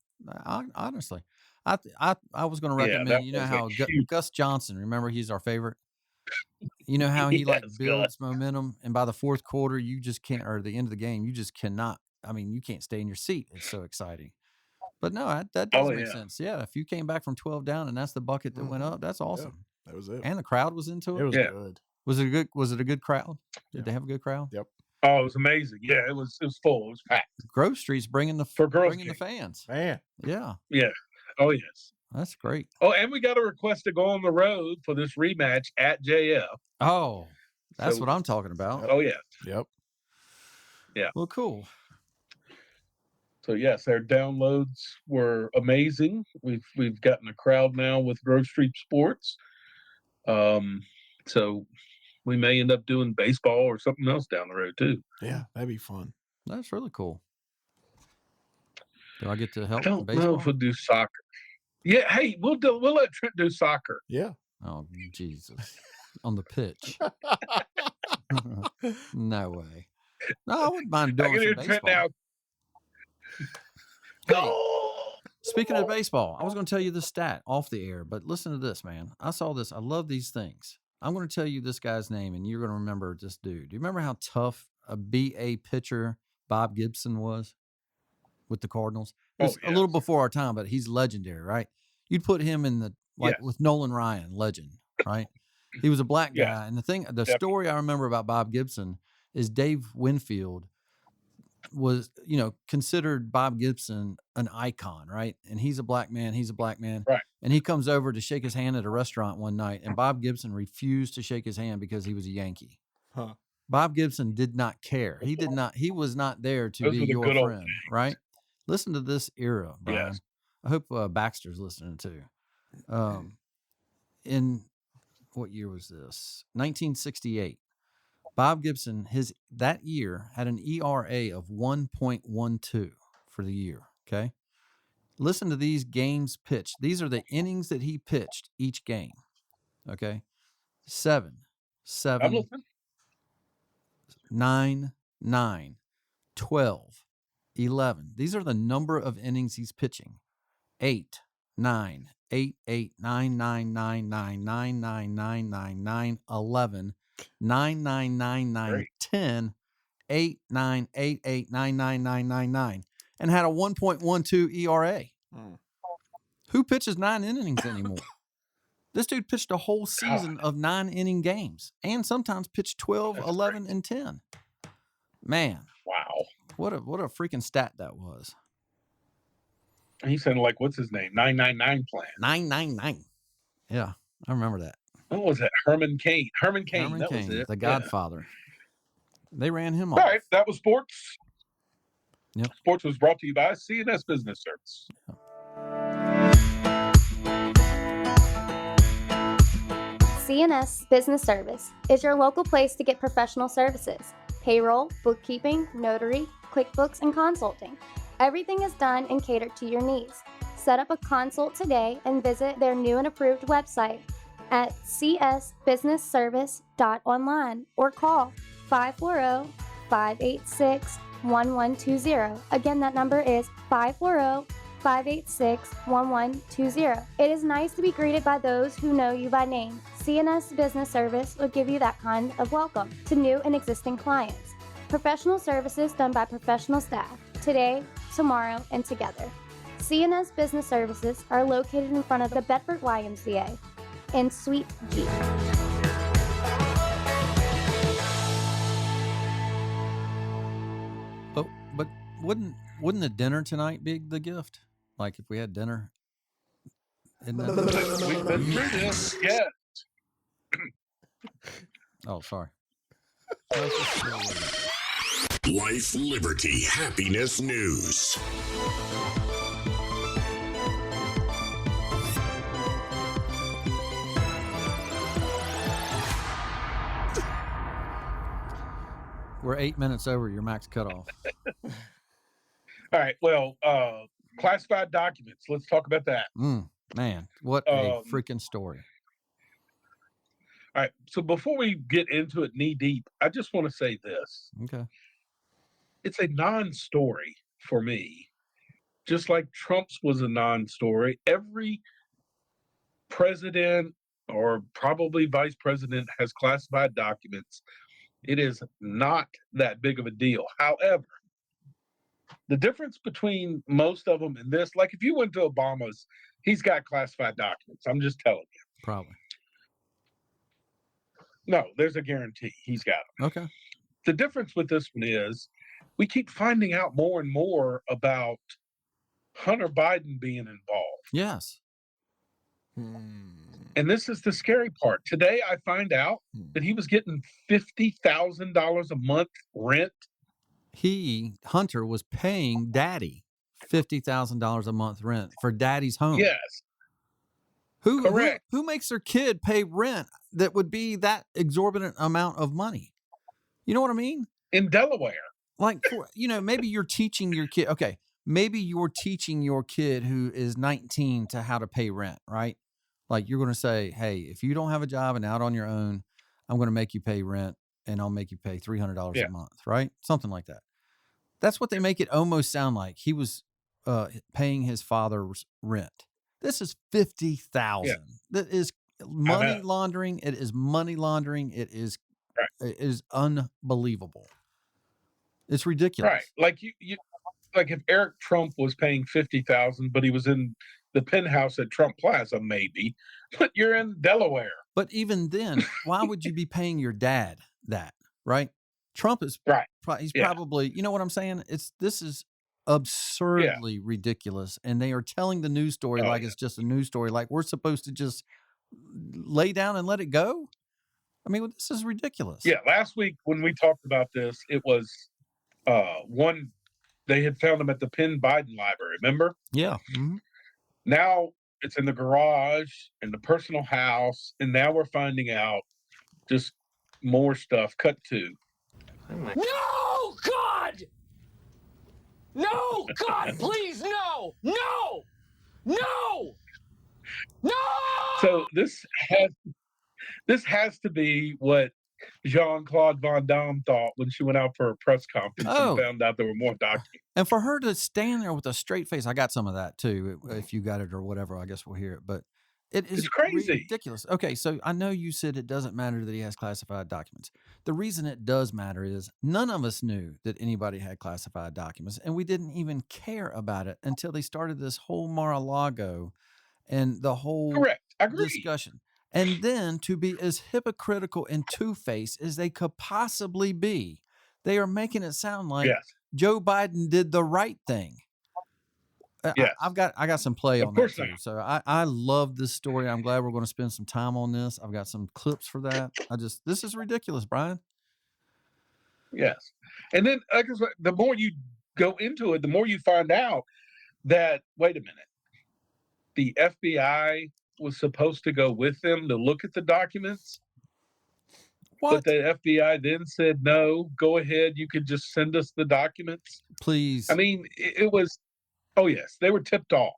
Honestly, I was going to recommend. You know how Gus Johnson. Remember, he's our favorite. You know how he builds momentum, and by the fourth quarter, you just can't, or the end of the game, you just cannot. I mean, you can't stay in your seat. It's so exciting. But no, that does make sense. Yeah, if you came back from 12 down and that's the bucket that went up, that's awesome. Yeah, that was it. And the crowd was into it. It was good. Was it a good crowd? Did they have a good crowd? Yep. Oh, it was amazing. Yeah, it was full. It was packed. Grove Street's bringing the fans. Man. Yeah. Yeah. Oh, yes. That's great. Oh, and we got a request to go on the road for this rematch at JF. Oh, that's what I'm talking about. Oh, yeah. Yep. Yeah. Well, cool. So yes, our downloads were amazing. We've gotten a crowd now with Grove Street Sports. So we may end up doing baseball or something else down the road too. Yeah, that'd be fun. That's really cool. Do I get to help? I don't baseball? know if we'll do soccer. Yeah, hey, we'll let Trent do soccer. Yeah. Oh, Jesus. On the pitch. No way. No, I wouldn't mind doing some baseball. Now. Go! Speaking of baseball, I was going to tell you this stat off the air, but listen to this, man. I saw this. I love these things. I'm going to tell you this guy's name, and you're going to remember this dude. Do you remember how tough a BA pitcher Bob Gibson was with the Cardinals? It's a little before our time, but he's legendary, right? You'd put him in with Nolan Ryan, legend, right? He was a black guy. And the story I remember about Bob Gibson is Dave Winfield was, considered Bob Gibson an icon, right? And he's a black man. Right. And he comes over to shake his hand at a restaurant one night, and Bob Gibson refused to shake his hand because he was a Yankee. Huh. Bob Gibson did not care. He was not there to be your friend, right? Listen to this era, Brian. Yes. I hope Baxter's listening too. In what year was this? 1968. Bob Gibson, that year had an ERA of 1.12 for the year. Okay. Listen to these games pitched. These are the innings that he pitched each game. Okay. 7, I'm 7, listening. 9, 9, 12, 11. These are the number of innings he's pitching. 8, 9, 8, 8, 9, 9, 9, 9, 9, 9, 9, 9, 9, 11, 9, 9, 9, 9, Great. 10, 8, 9, 8, 8, 9, 9, 9, 9, 9, and had a 1.12 ERA. Who pitches 9 innings anymore? This dude pitched a whole season of 9-inning games and sometimes pitched 12, That's 11, great. and 10. Man, Wow. what a freaking stat that was. He sounded like, what's his name? 999 plan. 999. Yeah, I remember that. What was that? Herman Cain. Herman Cain. Herman That Cain, was it. the Yeah. Godfather. They ran him All off. right. That was sports. Yep. Sports was brought to you by CNS Business Service. CNS Business Service is your local place to get professional services. Payroll, bookkeeping, notary, QuickBooks, and consulting. Everything is done and catered to your needs. Set up a consult today and visit their new and approved website at csbusinessservice.online or call 540-586-1120. Again, that number is 540-586-1120. It is nice to be greeted by those who know you by name. CNS Business Service will give you that kind of welcome to new and existing clients. Professional services done by professional staff, today, tomorrow, and together. CNS Business Services are located in front of the Bedford YMCA in Suite G. But wouldn't the dinner tonight be the gift? Like if we had dinner? Isn't that We've been through this. Yeah. Oh, sorry. Life, liberty, happiness news. We're 8 minutes over your max cutoff. All right. Well, classified documents. Let's talk about that. Man, what a freaking story. All right. So before we get into it knee deep, I just want to say this. Okay. It's a non-story for me. Just like Trump's was a non-story. Every president or probably vice president has classified documents. It is not that big of a deal. However, the difference between most of them and this, like if you went to Obama's, he's got classified documents. I'm just telling you. Probably. No, there's a guarantee he's got them. Okay. The difference with this one is we keep finding out more and more about Hunter Biden being involved. Yes. And this is the scary part. Today, I find out that he was getting $50,000 a month rent. Hunter was paying Daddy $50,000 a month rent for Daddy's home. Yes. Correct. Who makes their kid pay rent that would be that exorbitant amount of money? You know what I mean? In Delaware. Like, maybe you're teaching your kid. Okay. Maybe you're teaching your kid who is 19 to how to pay rent, right? Like you're going to say, hey, if you don't have a job and out on your own, I'm going to make you pay rent and I'll make you pay $300 a month, right? Something like that. That's what they make it almost sound like. He was paying his father's rent. This is $50,000. Yeah. That is money laundering. It is money laundering. It is unbelievable. It's ridiculous. Right. Like you like if Eric Trump was paying $50,000, but he was in the penthouse at Trump Plaza, maybe, but you're in Delaware. But even then, why would you be paying your dad that, right? Trump is right. He's probably, you know what I'm saying? This is absurdly ridiculous. And they are telling the news story it's just a news story. Like we're supposed to just lay down and let it go. I mean, this is ridiculous. Yeah. Last week when we talked about this, it was they had found him at the Penn Biden Library. Remember? Yeah. Mm-hmm. Now it's in the garage, in the personal house, and now we're finding out just more stuff. Cut to. No, God! No! God, please, no! No! No! No! So this has to be what Jean-Claude Van Damme thought when she went out for a press conference and found out there were more documents. And for her to stand there with a straight face, I got some of that too. If you got it or whatever, I guess we'll hear it. But it's crazy. Ridiculous. Okay, so I know you said it doesn't matter that he has classified documents. The reason it does matter is none of us knew that anybody had classified documents, and we didn't even care about it until they started this whole Mar-a-Lago and the whole discussion. And then to be as hypocritical and two-faced as they could possibly be, they are making it sound like Joe Biden did the right thing. Yes. I got some play on that too. So I love this story. I'm glad we're going to spend some time on this. I've got some clips for that. This is ridiculous, Brian. Yes. And then the more you go into it, the more you find out that, wait a minute, the FBI was supposed to go with them to look at the documents. What? But the FBI then said, no, go ahead. You could just send us the documents. Please. I mean, it was, oh yes, they were tipped off.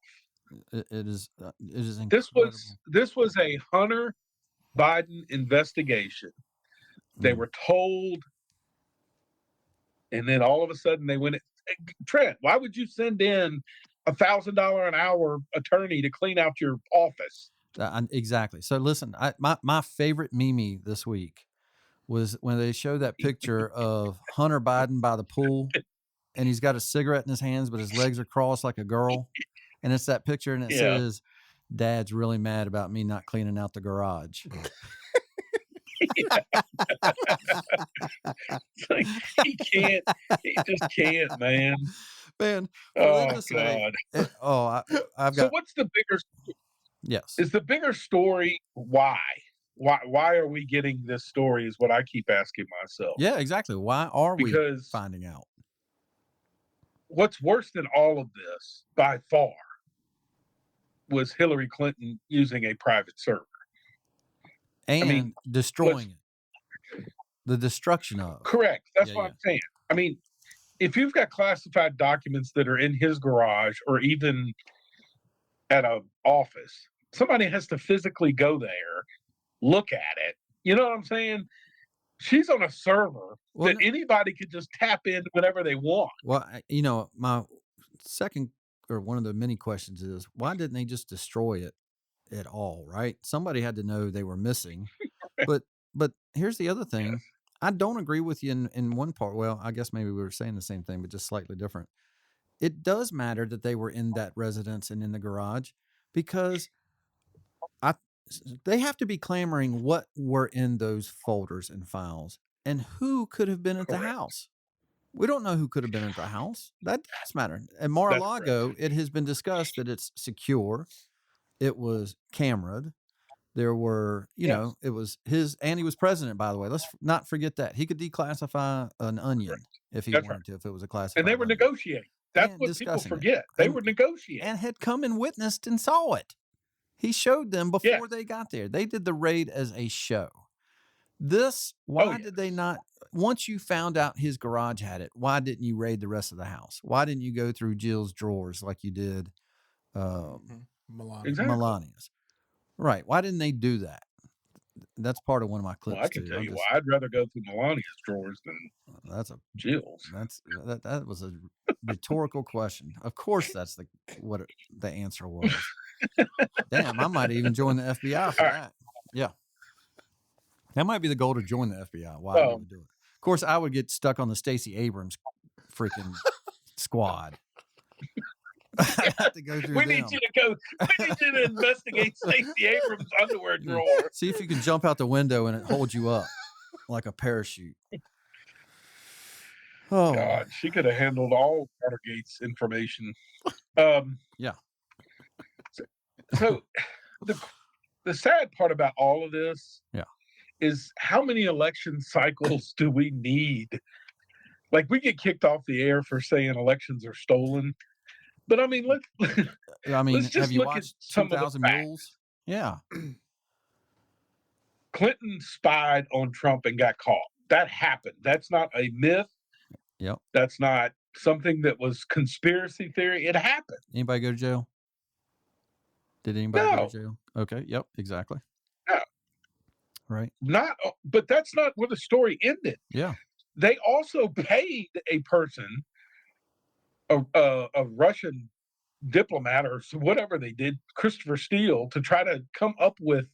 It is incredible. This was a Hunter Biden investigation. They were told, and then all of a sudden they went, Trent, why would you send in $1,000 an hour attorney to clean out your office? Exactly. So listen, my favorite meme this week was when they showed that picture of Hunter Biden by the pool, and he's got a cigarette in his hands, but his legs are crossed like a girl. And it's that picture, and it says, Dad's really mad about me not cleaning out the garage. Like, he just can't, man. Man. Oh, God. I've got. So what's the bigger? Yes. Is the bigger story why? Why are we getting this story is what I keep asking myself. Yeah, exactly. Why are we finding out? What's worse than all of this by far was Hillary Clinton using a private server. And destroying it. The destruction of. Correct. That's what I'm saying. I mean, if you've got classified documents that are in his garage or even at an office, somebody has to physically go there, look at it. You know what I'm saying? She's on a server that anybody could just tap in whenever they want. Well, my second or one of the many questions is, why didn't they just destroy it at all, right? Somebody had to know they were missing. But here's the other thing. Yes. I don't agree with you in one part. Well, I guess maybe we were saying the same thing, but just slightly different. It does matter that they were in that residence and in the garage, because they have to be clamoring what were in those folders and files and who could have been at the house. We don't know who could have been at the house. That does matter. At Mar-a-Lago, it has been discussed that it's secure. It was cameraed. There were, it was his, and he was president, by the way. Let's not forget that. He could declassify an onion if he wanted to, if it was a classified. And they were negotiating. That's what people forget. They were negotiating. And had come and witnessed and saw it. He showed them before they got there. They did the raid as a show. Why did they not, once you found out his garage had it, why didn't you raid the rest of the house? Why didn't you go through Jill's drawers like you did Melania's? Right. Why didn't they do that? That's part of one of my clips. Well, I can tell you why. I'd rather go through Melania's drawers than Jill's. That was a rhetorical question. Of course, that's what the answer was. Damn, I might even join the FBI for that. Yeah, that might be the goal, to join the FBI. Why would we do it? Of course, I would get stuck on the Stacey Abrams freaking squad. I have to go through we need you to investigate Stacey Abrams' underwear drawer. See if you can jump out the window and it holds you up like a parachute. Oh God, she could have handled all Watergate's information. Yeah. So the sad part about all of this is how many election cycles do we need? Like, we get kicked off the air for saying elections are stolen. But I mean, let's just have you look watched at some 2,000 of the Mules? Yeah. Clinton spied on Trump and got caught. That happened. That's not a myth. Yep. That's not something that was conspiracy theory. It happened. Anybody go to jail? Did anybody go No. to jail? Okay. Yep. Exactly. No. Right. But that's not where the story ended. Yeah. They also paid a person, a Russian diplomat or whatever they did, Christopher Steele, to try to come up with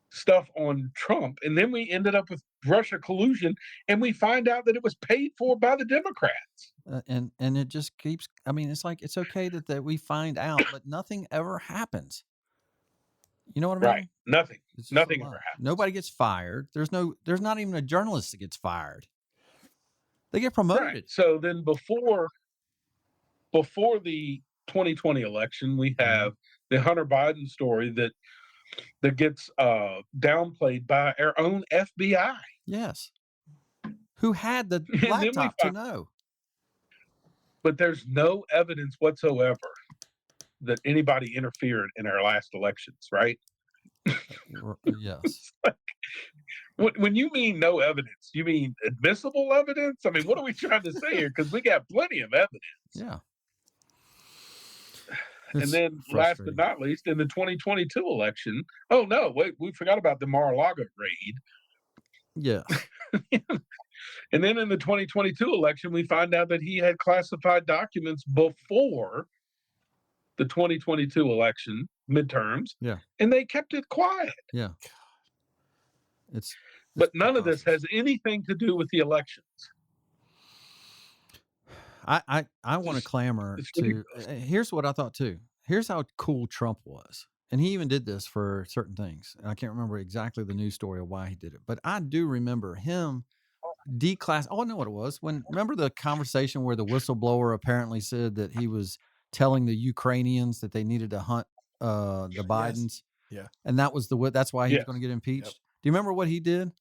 stuff on Trump. And then we ended up with Russia collusion, and we find out that it was paid for by the Democrats. And it just keeps, I mean, it's like, it's okay that we find out, but nothing ever happens. You know what I mean? Right. Nothing. It's just Nothing a ever lie. happens. Nobody gets fired. There's not even a journalist that gets fired. They get promoted. Right. So then before the 2020 election, we have the Hunter Biden story that gets downplayed by our own FBI. Yes. Who had the And then we laptop to find- know? But there's no evidence whatsoever that anybody interfered in our last elections, right? Yes. When you mean no evidence, you mean admissible evidence? I mean, what are we trying to say here? Because we got plenty of evidence. Yeah. And It's then last but frustrating. not least, in the 2022 election, oh no, wait, we forgot about the Mar-a-Lago raid. Yeah. And then in the 2022 election, we find out that he had classified documents before the 2022 election midterms. Yeah. And they kept it quiet. Yeah. It's But none of this has anything to do with the elections. I want to clamor it's to. Here's what I thought too. Here's how cool Trump was, and he even did this for certain things. And I can't remember exactly the news story of why he did it, but I do remember him declass. Oh, I know what it was. Remember the conversation where the whistleblower apparently said that he was telling the Ukrainians that they needed to hunt the Bidens. Yeah. And that's why he was Yes. going to get impeached. Do you remember what he did?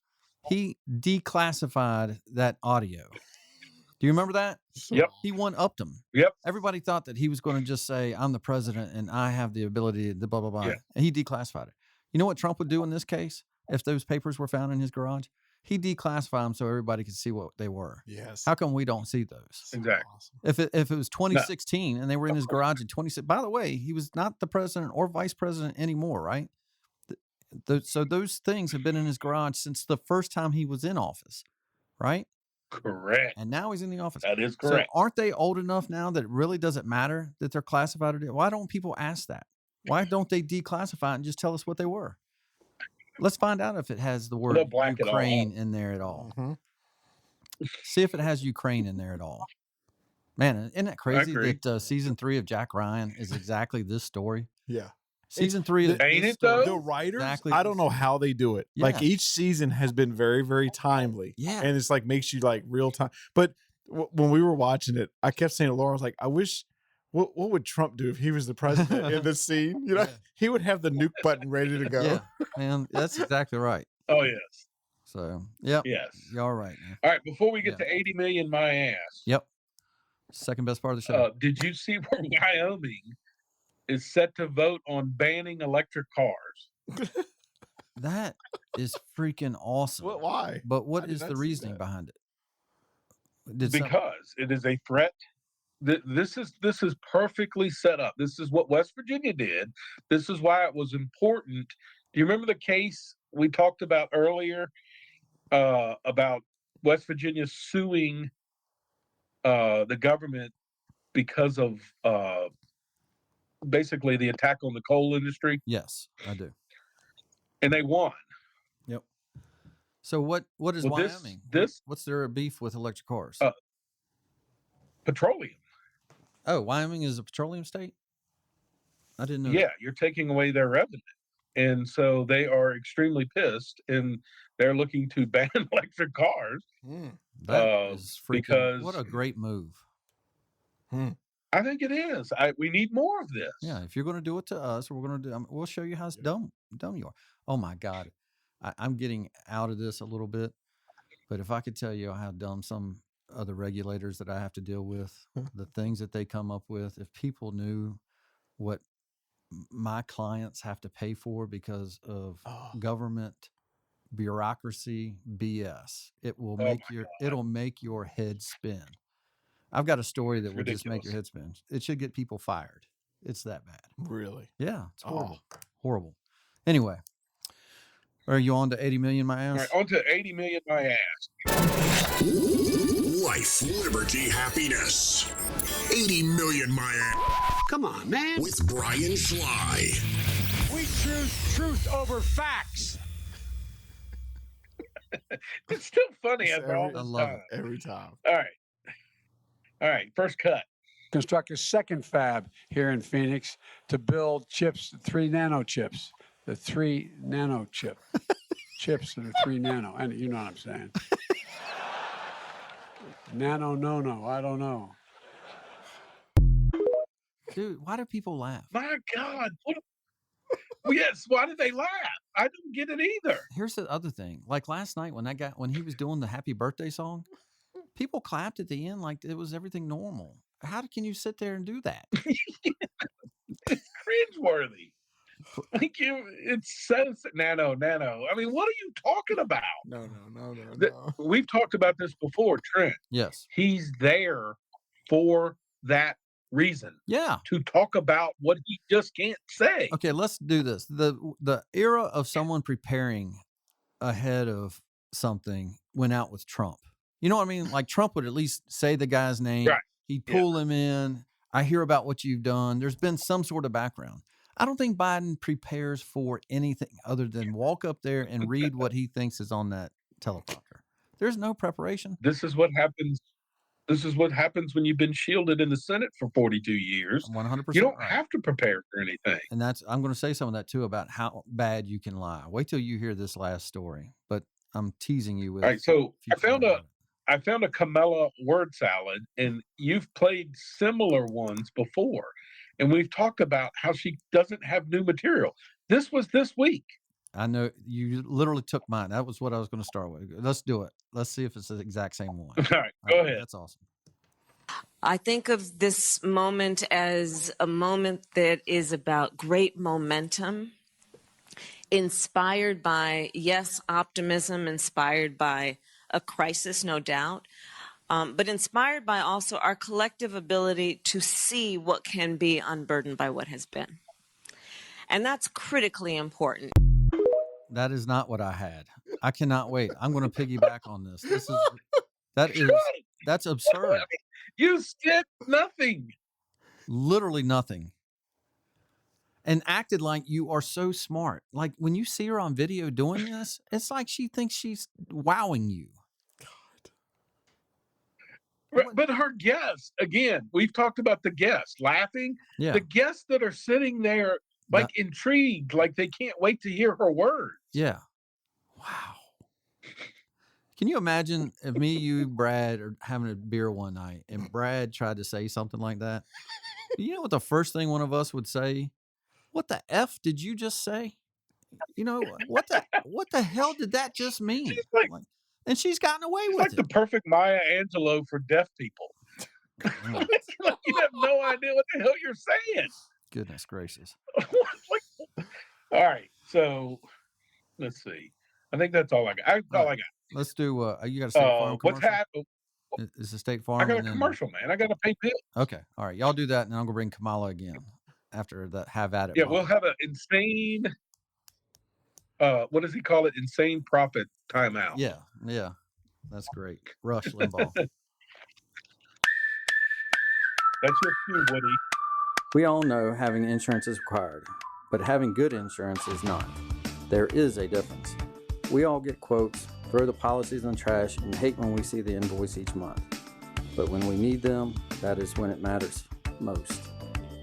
He declassified that audio. Do you remember that? Yep. He one-upped them. Yep. Everybody thought that he was going to just say, I'm the president and I have the ability to blah, blah, blah. Yeah. And he declassified it. You know what Trump would do in this case if those papers were found in his garage? He'd declassify them so everybody could see what they were. Yes. How come we don't see those? Exactly. Awesome. If it was 2016 and they were in his garage in 26, by the way, he was not the president or vice president anymore, right? So those things have been in his garage since the first time he was in office, right? Correct. And now he's in the office. That is So correct. aren't they old enough now that it really doesn't matter that they're classified? Why don't people ask that? Why don't they declassify it and just tell us what they were? Let's find out if it has the word they'll black it all Ukraine out. in there at all. Mhm. See if it has Ukraine in there at all. Man, isn't that crazy agree. that season 3 of Jack Ryan is exactly this story? Yeah. Season 3 of Ain't this it, though? story- The writers, Exactly. I don't know how they do it. Like Yeah. each season has been very, very timely. Yeah. And it's like makes you like real time. But when we were watching it, I kept saying to Laura, I was like, I wish, what would Trump do if he was the president in this scene? You know, Yeah. he would have the nuke button ready to go. Yeah, man, that's exactly right. Oh, yes. So, yep, Yes. y'all right, man. All right. Before we get Yeah. to 80 million, my ass. Yep. Second best part of the show. Did you see where Wyoming is set to vote on banning electric cars? That is freaking awesome. Why? But I what did is not the see reasoning that. behind it? Did some- Because it is a threat. This is perfectly set up. This is what West Virginia did. This is why it was important. Do you remember the case we talked about earlier about West Virginia suing the government because of basically the attack on the coal industry, Yes, I do. and they won. Yep. So what is Well, this- Wyoming? this- What's their beef with electric cars? Petroleum. Oh, Wyoming is a petroleum state? I didn't know. Yeah, you're taking away their revenue. And so they are extremely pissed, and they're looking to ban electric cars. That is freaking, what because- a great move. I think it is. We need more of this. Yeah, if you're going to do it to us, we're going to do. We'll show you how dumb you are. Oh my God, I'm getting out of this a little bit, but if I could tell you how dumb some other regulators that I have to deal with, the things that they come up with, if people knew what my clients have to pay for because of government bureaucracy BS, it will Oh make my it'll make your head spin. I've got a story that It's will just make your ridiculous. head spin. It should get people fired. It's that bad. Really? Yeah, it's horrible. Oh. Horrible. Anyway, are you on to 80 million, my All ass? right, on to 80 million my ass. Life, liberty, happiness. 80 million my ass. Come on, man. With Brian Schley. We choose truth over facts. It's still funny It's after all every- this I love time. it. Every time. All right, first cut. Construct a second fab here in Phoenix to build chips, 3 nano chips, the 3 nano chip. Chips that are 3 nano. And you know what I'm saying. Nano, no, I don't know. Dude, why do people laugh? My God. Yes, why did they laugh? I don't get it either. Here's the other thing. Like last night when he was doing the happy birthday song, people clapped at the end like it was everything normal. How can you sit there and do that? It's cringeworthy. Like it says nano. I mean, what are you talking about? No. We've talked about this before, Trent. Yes. He's there for that reason. Yeah. To talk about what he just can't say. Okay, let's do this. The era of someone preparing ahead of something went out with Trump. You know what I mean? Like Trump would at least say the guy's name. Right. He'd pull him in. I hear about what you've done. There's been some sort of background. I don't think Biden prepares for anything other than walk up there and read what he thinks is on that teleprompter. There's no preparation. This is what happens. This is what happens when you've been shielded in the Senate for 42 years. 100%. You don't right. have to prepare for anything. And I'm going to say some of that too about how bad you can lie. Wait till you hear this last story. But I'm teasing you with. All right, so future I found a Camilla word salad, and you've played similar ones before, and we've talked about how she doesn't have new material. This was this week. I know you literally took mine. That was what I was going to start with. Let's do it. Let's see if it's the exact same one. All right, go ahead. That's awesome. I think of this moment as a moment that is about great momentum, inspired by, yes, optimism, inspired by a crisis, no doubt, but inspired by also our collective ability to see what can be unburdened by what has been. And that's critically important. That is not what I had. I cannot wait. I'm going to piggyback on this. That's absurd. You skipped nothing. Literally nothing. And acted like you are so smart. Like when you see her on video doing this, it's like she thinks she's wowing you. But her guests, again, we've talked about the guests laughing. Yeah. The guests that are sitting there like intrigued, like they can't wait to hear her words. Yeah. Wow. Can you imagine if me, you, Brad are having a beer one night and Brad tried to say something like that? You know what the first thing one of us would say? What the F did you just say? You know, what the hell did that just mean? And she's gotten away with like it. The perfect Maya Angelou for deaf people. Like you have no idea what the hell you're saying. Goodness gracious. All right, so let's see. I think that's all I got. All I got. Let's do. You got a State Farm commercial? What's happening? Is the State Farm? I got a and then- commercial, man. I got to pay bills. Okay, all right. Y'all do that, and I'm gonna bring Kamala again after that. Have at it. Yeah, moment. we'll have an insane. What does he call it? Insane profit timeout. Yeah, that's great. Rush Limbaugh. That's your cue, Woody. We all know having insurance is required, but having good insurance is not. There is a difference. We all get quotes, throw the policies in the trash, and hate when we see the invoice each month. But when we need them, that is when it matters most.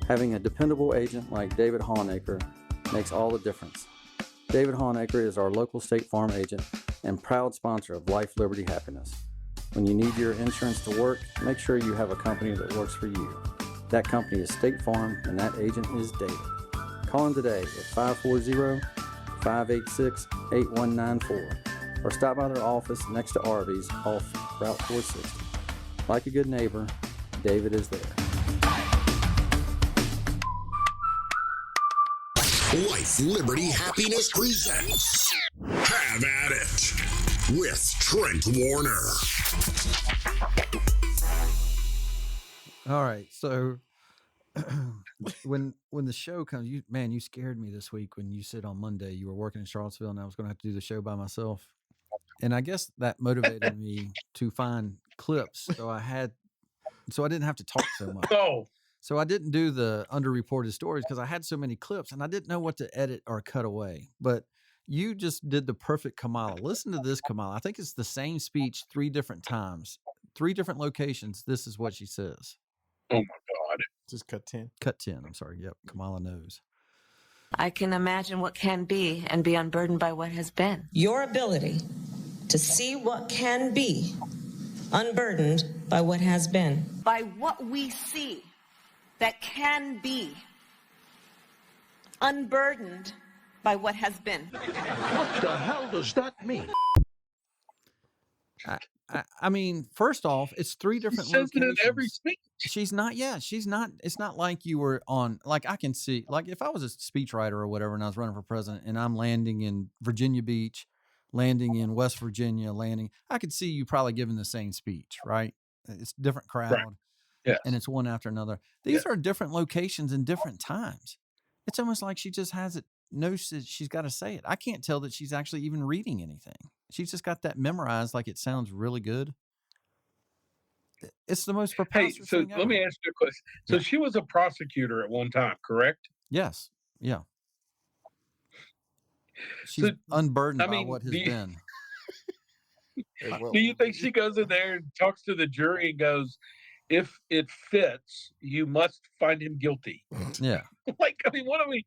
Having a dependable agent like David Honaker makes all the difference. David Honaker is our local State Farm agent and proud sponsor of Life, Liberty, Happiness. When you need your insurance to work, make sure you have a company that works for you. That company is State Farm, and that agent is David. Call him today at 540-586-8194 or stop by their office next to Arby's off Route 460. Like a good neighbor, David is there. Life, Liberty, Happiness presents Have at It with Trent Warner. All right. So when the show comes, you scared me this week when you said on Monday you were working in Charlottesville and I was going to have to do the show by myself. And I guess that motivated me to find clips. So I didn't have to talk so much. Oh, So I didn't do the underreported stories because I had so many clips and I didn't know what to edit or cut away. But you just did the perfect Kamala. Listen to this, Kamala. I think it's the same speech 3 different times, 3 different locations. This is what she says. Oh, my God. Just cut 10. Cut 10. I'm sorry. Yep. Kamala knows. I can imagine what can be and be unburdened by what has been. Your ability to see what can be unburdened by what has been. By what we see that can be unburdened by what has been. What the hell does that mean? I mean, first off, it's 3 different She says it locations. in every speech. She's not, it's not like you were on, like I can see, like if I was a speechwriter or whatever and I was running for president and I'm landing in Virginia Beach, landing in West Virginia, I could see you probably giving the same speech, right? It's different crowd. Right. Yes. And it's one after another. These are different locations and different times. It's almost like she just has it, knows that she's got to say it. I can't tell that she's actually even reading anything. She's just got that memorized like it sounds really good. It's the most Hey, preposterous so thing let ever. me ask you a question. So Yeah. she was a prosecutor at one time, correct? Yes. Yeah. She's So, unburdened I by mean, what has do you- been. Do you think she goes in there and talks to the jury and goes, if it fits, you must find him guilty? Yeah. Like, I mean, what are we?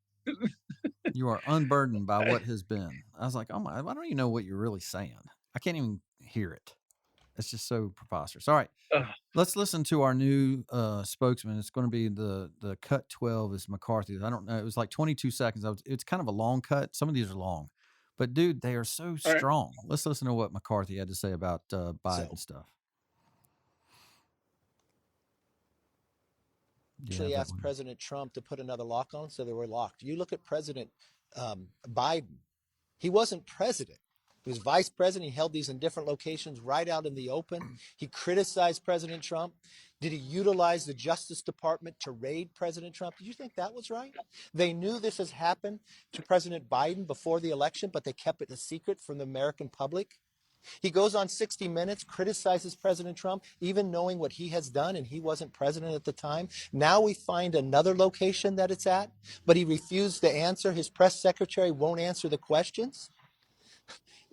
You are unburdened by what has been. I was like, oh my, I don't even know what you're really saying. I can't even hear it. It's just so preposterous. All right. Let's listen to our new spokesman. It's going to be the cut 12 is McCarthy. I don't know. It was like 22 seconds. It's kind of a long cut. Some of these are long. But, dude, they are so All right. strong. Let's listen to what McCarthy had to say about Biden stuff. Actually that asked one. President Trump to put another lock on, so they were locked. You look at President Biden. He wasn't president. He was vice president. He held these in different locations right out in the open. He criticized President Trump. Did he utilize the Justice Department to raid President Trump? Did you think that was right? They knew this has happened to President Biden before the election, but they kept it a secret from the American public. He goes on 60 Minutes, criticizes President Trump, even knowing what he has done, and he wasn't president at the time. Now we find another location that it's at, but he refused to answer. His press secretary won't answer the questions.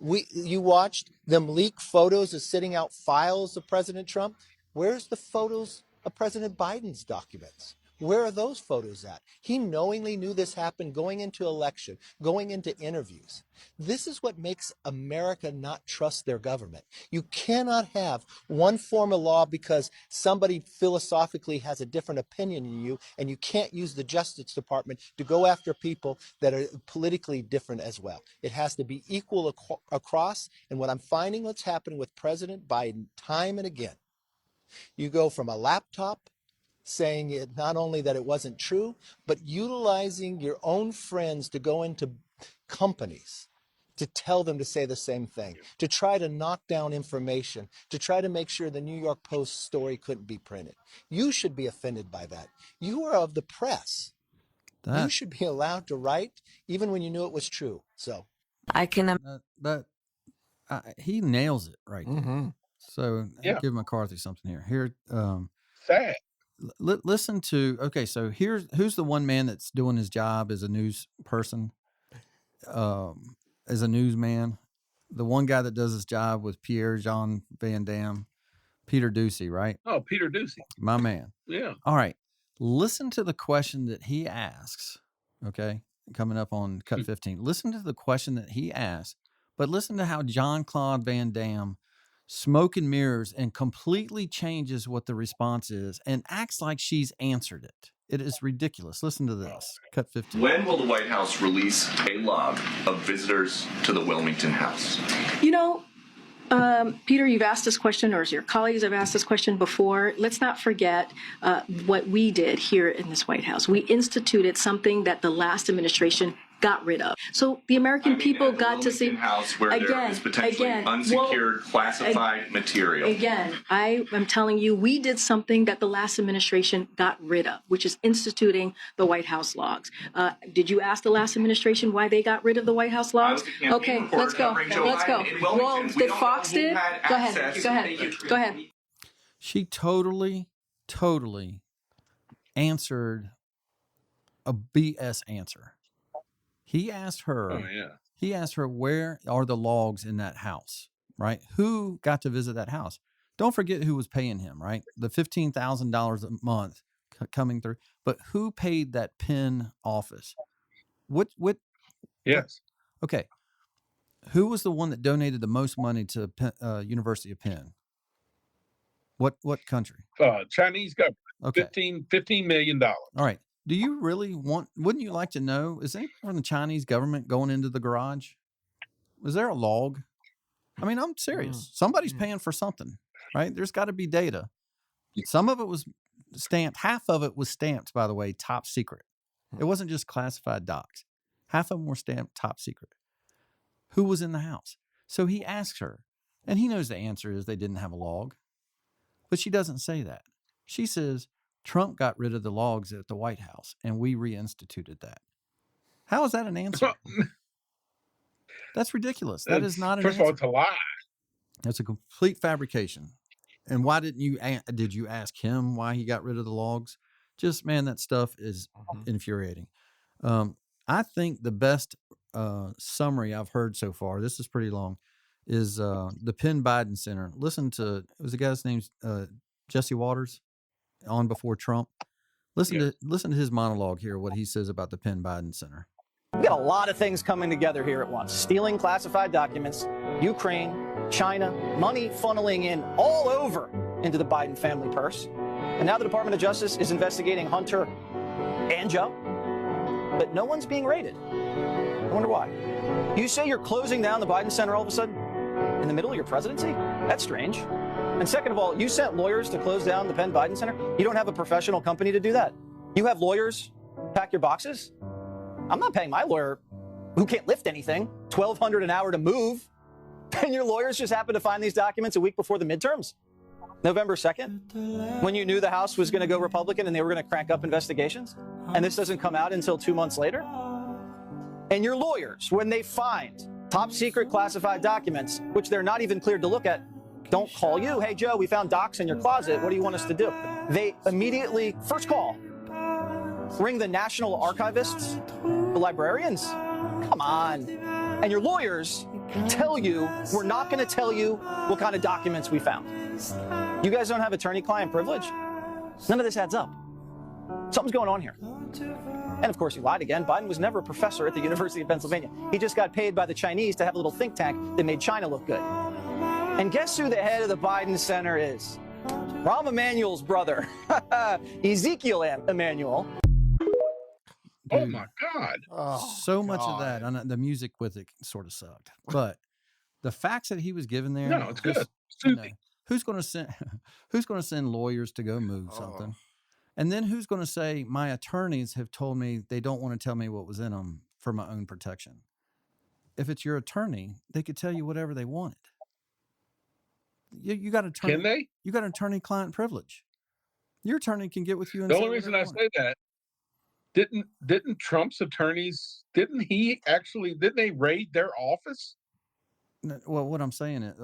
You watched them leak photos of sitting out files of President Trump. Where's the photos of President Biden's documents? Where are those photos at? He knowingly knew this happened going into election, going into interviews. This is what makes America not trust their government. You cannot have one form of law because somebody philosophically has a different opinion than you, and you can't use the Justice Department to go after people that are politically different as well. It has to be equal across, and what I'm finding what's happening with President Biden time and again, you go from a laptop saying it not only that it wasn't true, but utilizing your own friends to go into companies to tell them to say the same thing, to try to knock down information, to try to make sure the New York Post story couldn't be printed. You should be offended by that. You are of the press. You should be allowed to write even when you knew it was true. So I can. He nails it right there. Mm-hmm. So Yeah. give McCarthy something here. Here, Sad. listen to. Okay, so who's the one man that's doing his job as a news person, as a newsman. The one guy that does his job with Pierre-Jean Van Damme, Peter Doocy, right? Oh, Peter Doocy. My man. Yeah. All right. Listen to the question that he asks. Okay, coming up on cut 15. Listen to the question that he asks, but listen to how Jean-Claude Van Damme smoke and mirrors and completely changes what the response is and acts like she's answered it. It is ridiculous. Listen to this. Cut 15. When will the White House release a log of visitors to the Wilmington House? You know, Peter, you've asked this question, or your colleagues have asked this question before. Let's not forget what we did here in this White House. We instituted something that the last administration got rid of. So the American people got to see house where there is potentially unsecured classified material. Again, I am telling you, we did something that the last administration got rid of, which is instituting the White House logs. Did you ask the last administration why they got rid of the White House logs? Okay, let's go. Let's go. Well, did Fox did? Go ahead. She totally answered a BS answer. He asked her, where are the logs in that house, right? Who got to visit that house? Don't forget who was paying him, right? The $15,000 a month coming through. But who paid that Penn office? Yes. Okay. Who was the one that donated the most money to University of Penn? What country? Chinese government. Okay. $15 million. All right. Do you really wouldn't you like to know, is anyone from the Chinese government going into the garage? Was there a log? I mean, I'm serious. Somebody's paying for something, right? There's got to be data. Some of it was stamped. Half of it was stamped, by the way, top secret. It wasn't just classified docs. Half of them were stamped top secret. Who was in the house? So he asks her, and he knows the answer is they didn't have a log. But she doesn't say that. She says, Trump got rid of the logs at the White House, and we reinstituted that. How is that an answer? That's ridiculous. That is not an answer. First of all, it's a lie. That's a complete fabrication. And why did you ask him why he got rid of the logs? Just, man, that stuff is infuriating. I think the best summary I've heard so far, this is pretty long, is the Penn Biden Center. Listen to, it was a guy's name's Jesse Waters on before Trump. Listen to his monologue here, what he says about the Penn Biden Center. We've got a lot of things coming together here at once. Stealing classified documents, Ukraine, China, money funneling in all over into the Biden family purse. And now the Department of Justice is investigating Hunter and Joe, but no one's being raided. I wonder why. You say you're closing down the Biden Center all of a sudden in the middle of your presidency? That's strange. And second of all, you sent lawyers to close down the Penn Biden Center. You don't have a professional company to do that. You have lawyers pack your boxes. I'm not paying my lawyer, who can't lift anything, $1,200 an hour to move. And your lawyers just happened to find these documents a week before the midterms, November 2nd, when you knew the House was going to go Republican and they were going to crank up investigations. And this doesn't come out until 2 months later. And your lawyers, when they find top secret classified documents, which they're not even cleared to look at, don't call you. Hey, Joe, we found docs in your closet. What do you want us to do? They immediately, first call, ring the national archivists, the librarians. Come on. And your lawyers tell you, we're not going to tell you what kind of documents we found. You guys don't have attorney-client privilege? None of this adds up. Something's going on here. And of course, you lied again. Biden was never a professor at the University of Pennsylvania. He just got paid by the Chinese to have a little think tank that made China look good. And guess who the head of the Biden Center is? Rahm Emanuel's brother, Ezekiel Emanuel. Oh my God! So much of that, and the music with it sort of sucked. But the facts that he was given there, no, it's good. Who's going to send lawyers to go move something? And then who's going to say, my attorneys have told me they don't want to tell me what was in them for my own protection? If it's your attorney, they could tell you whatever they wanted. You got attorney. Can they? You got attorney-client privilege. Your attorney can get with you. And the only reason I say that, didn't Trump's attorneys? Didn't they raid their office? Well, what I'm saying is,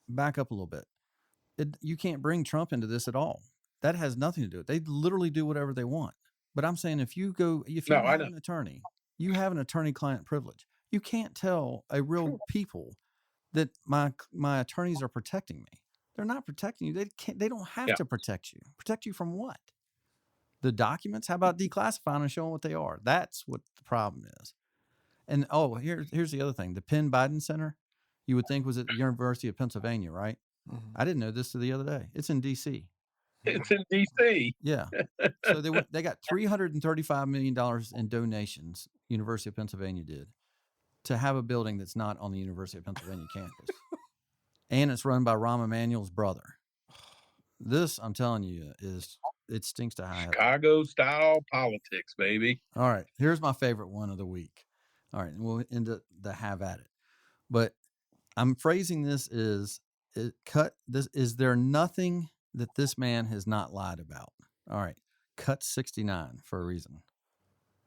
back up a little bit. You can't bring Trump into this at all. That has nothing to do with it. They literally do whatever they want. But I'm saying if you have an attorney, you have an attorney-client privilege. You can't tell a real people that my attorneys are protecting me. They're not protecting you. They don't have to protect you. Protect you from what? The documents? How about declassifying and showing what they are? That's what the problem is. And here's the other thing. The Penn Biden Center, you would think was at the University of Pennsylvania, right? Mm-hmm. I didn't know this till the other day. It's in D.C. It's in D.C. Yeah. So they got $335 million in donations, University of Pennsylvania did, to have a building that's not on the University of Pennsylvania campus. And it's run by Rahm Emanuel's brother. This, I'm telling you, is it stinks to high heaven. Chicago style politics, baby. All right, here's my favorite one of the week. All right, and we'll end the have at it. But I'm phrasing this is there nothing that this man has not lied about? All right, cut 69 for a reason.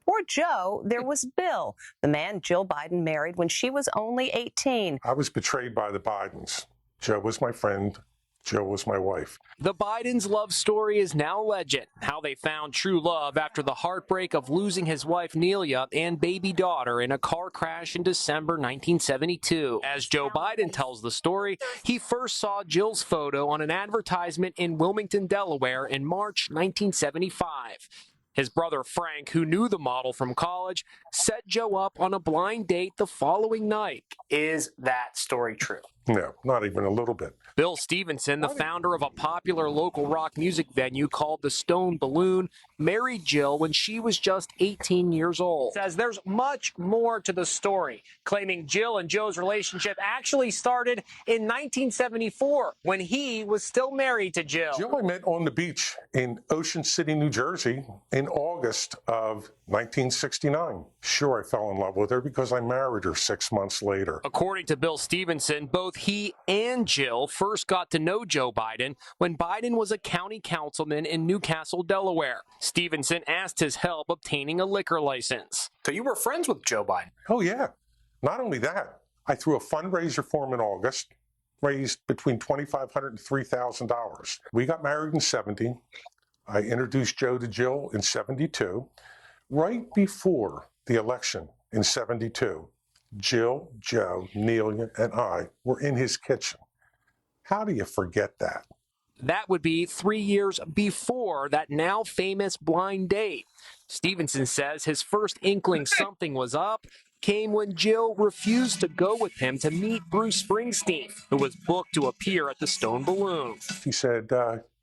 For Joe, there was Bill, the man Jill Biden married when she was only 18. I was betrayed by the Bidens. Joe was my friend. Jill was my wife. The Bidens' love story is now legend. How they found true love after the heartbreak of losing his wife Nelia and baby daughter in a car crash in December 1972. As Joe Biden tells the story, he first saw Jill's photo on an advertisement in Wilmington, Delaware in March 1975. His brother Frank, who knew the model from college, set Joe up on a blind date the following night. Is that story true? No, not even a little bit. Bill Stevenson, the founder of a popular local rock music venue called the Stone Balloon, married Jill when she was just 18 years old. Says there's much more to the story, claiming Jill and Joe's relationship actually started in 1974 when he was still married to Jill. Jill I met on the beach in Ocean City, New Jersey in August of 1969. Sure, I fell in love with her because I married her 6 months later. According to Bill Stevenson, both he and Jill first got to know Joe Biden when Biden was a county councilman in Newcastle, Delaware. Stevenson asked his help obtaining a liquor license. So you were friends with Joe Biden? Oh, yeah. Not only that, I threw a fundraiser for him in August, raised between $2,500 and $3,000. We got married in 70. I introduced Joe to Jill in 72. Right before the election in 72, Jill, Joe, Nelia, and I were in his kitchen. How do you forget that? That would be 3 years before that now famous blind date. Stevenson says his first inkling something was up came when Jill refused to go with him to meet Bruce Springsteen, who was booked to appear at the Stone Balloon. He said,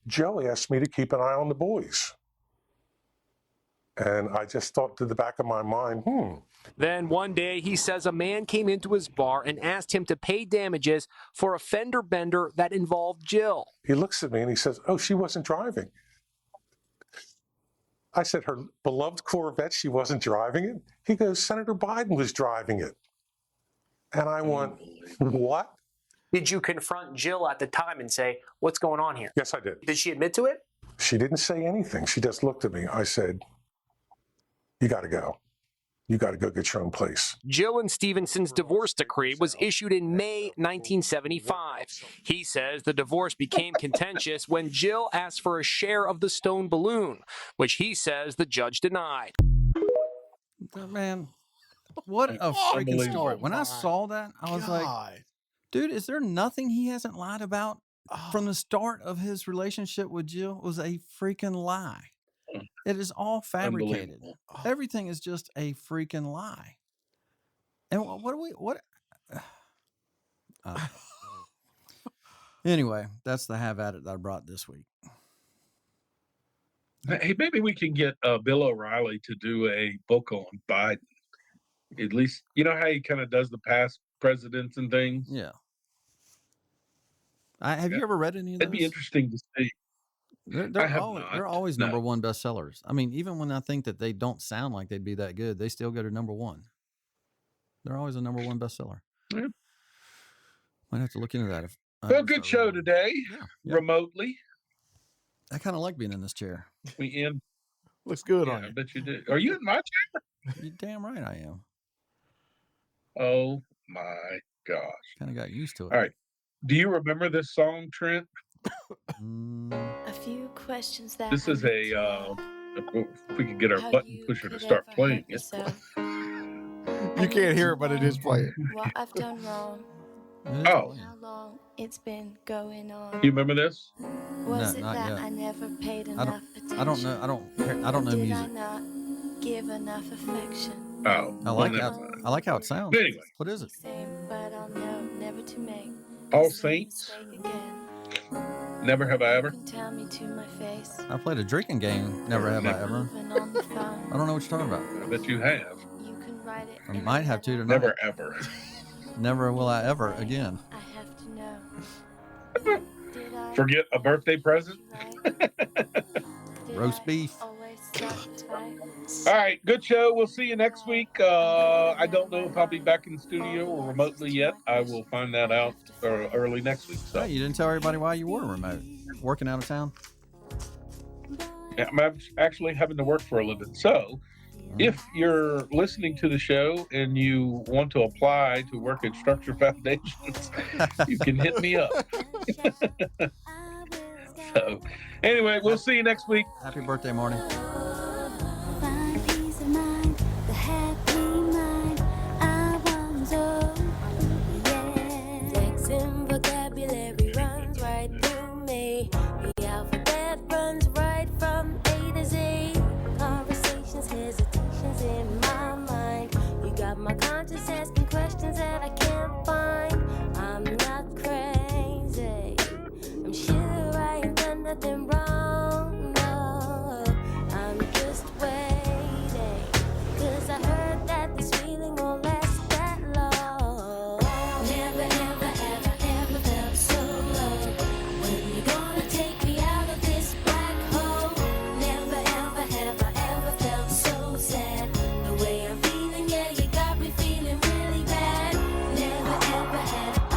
Jill asked me to keep an eye on the boys. And I just thought to the back of my mind, Then one day, he says a man came into his bar and asked him to pay damages for a fender bender that involved Jill. He looks at me and he says, oh, she wasn't driving. I said, her beloved Corvette, she wasn't driving it? He goes, Senator Biden was driving it. And I went, what? Did you confront Jill at the time and say, what's going on here? Yes, I did. Did she admit to it? She didn't say anything. She just looked at me. I said, you got to go. You got to go get your own place. Jill and Stevenson's divorce decree was issued in May 1975. He says the divorce became contentious when Jill asked for a share of the Stone Balloon, which he says the judge denied. Man, what a freaking story. When I saw that, I was like, dude, is there nothing he hasn't lied about from the start of his relationship with Jill? It was a freaking lie. It is all fabricated. Everything is just a freaking lie. And anyway, that's the have at it that I brought this week. Hey, maybe we can get Bill O'Reilly to do a book on Biden. At least, you know how he kind of does the past presidents and things? Yeah. Have you ever read any of those? It'd be interesting to see. They're always number one bestsellers. I mean, even when I think that they don't sound like they'd be that good, they still go to number one. They're always a number one bestseller. Yeah. Might have to look into that. Well, good show today, remotely. I kind of like being in this chair. We end. Looks good on you. I bet you do. Are you in my chair? You're damn right I am. Oh, my gosh. Kind of got used to it. All right. Do you remember this song, Trent? A few questions that this is if we could get our button pusher to start playing it. You can't hear it, but it is playing. What I've done wrong. Oh. How long it's been going on. You remember this? Was No, it not that yet. I never paid enough attention? I don't know. I don't know Did music. I not give enough affection? Oh. I like how it sounds. Anyway. What is it? But I'll know never to make All Saints. Never Have I Ever. tell me to my face. I played a drinking game. Never have I ever. I don't know what you're talking about. I bet you have. You can write it. I might have to tonight. Never ever. Never will I ever again. I have to know. Forget a birthday present? roast beef. All right, good show. We'll see you next week. I don't know if I'll be back in the studio or remotely yet. I will find that out early next week. So you didn't tell everybody why you were remote, working out of town. Yeah, I'm actually having to work for a living. So if you're listening to the show and you want to apply to work at Structure Foundations, you can hit me up. So anyway, we'll see you next week. Happy birthday, Marty. Vocabulary runs right through me. The alphabet runs right from A to Z. Conversations, hesitations in my mind. You got my conscience asking questions that I can't find. I'm not crazy. I'm sure I ain't done nothing wrong. No, I'm just waiting. 'Cause I heard that this feeling won't last that long. Never, ever, ever, ever felt so low. When you gonna take me out of this black hole? Never, ever, ever, ever felt so sad. The way I'm feeling, yeah, you got me feeling really bad. Never, ever had I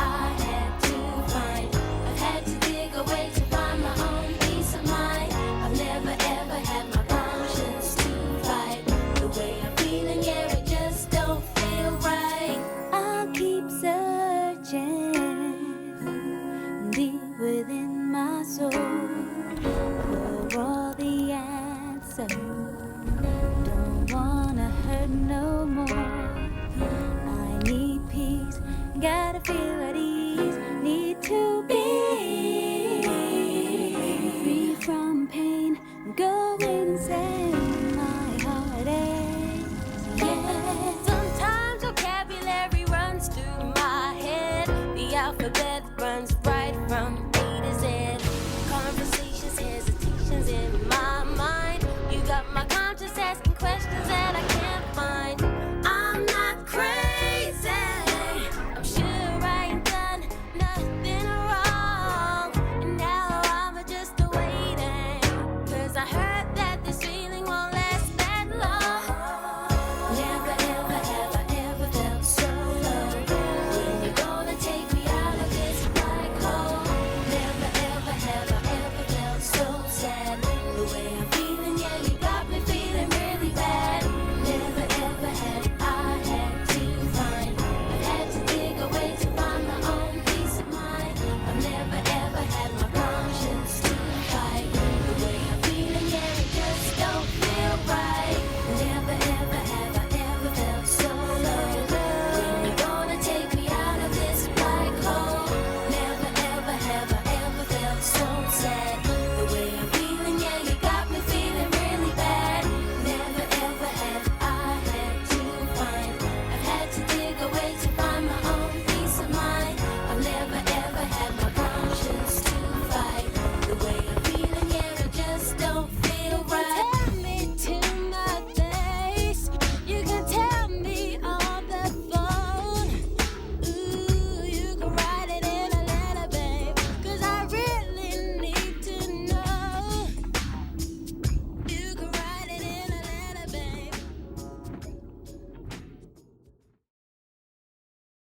had to find. I've had to dig away to find my own peace of mind. I've never, ever had my conscience to fight. The way I'm feeling, yeah, it just don't feel right. I'll keep searching deep within my soul for all the answers. Don't wanna hurt no more. I need peace, gotta feel at ease.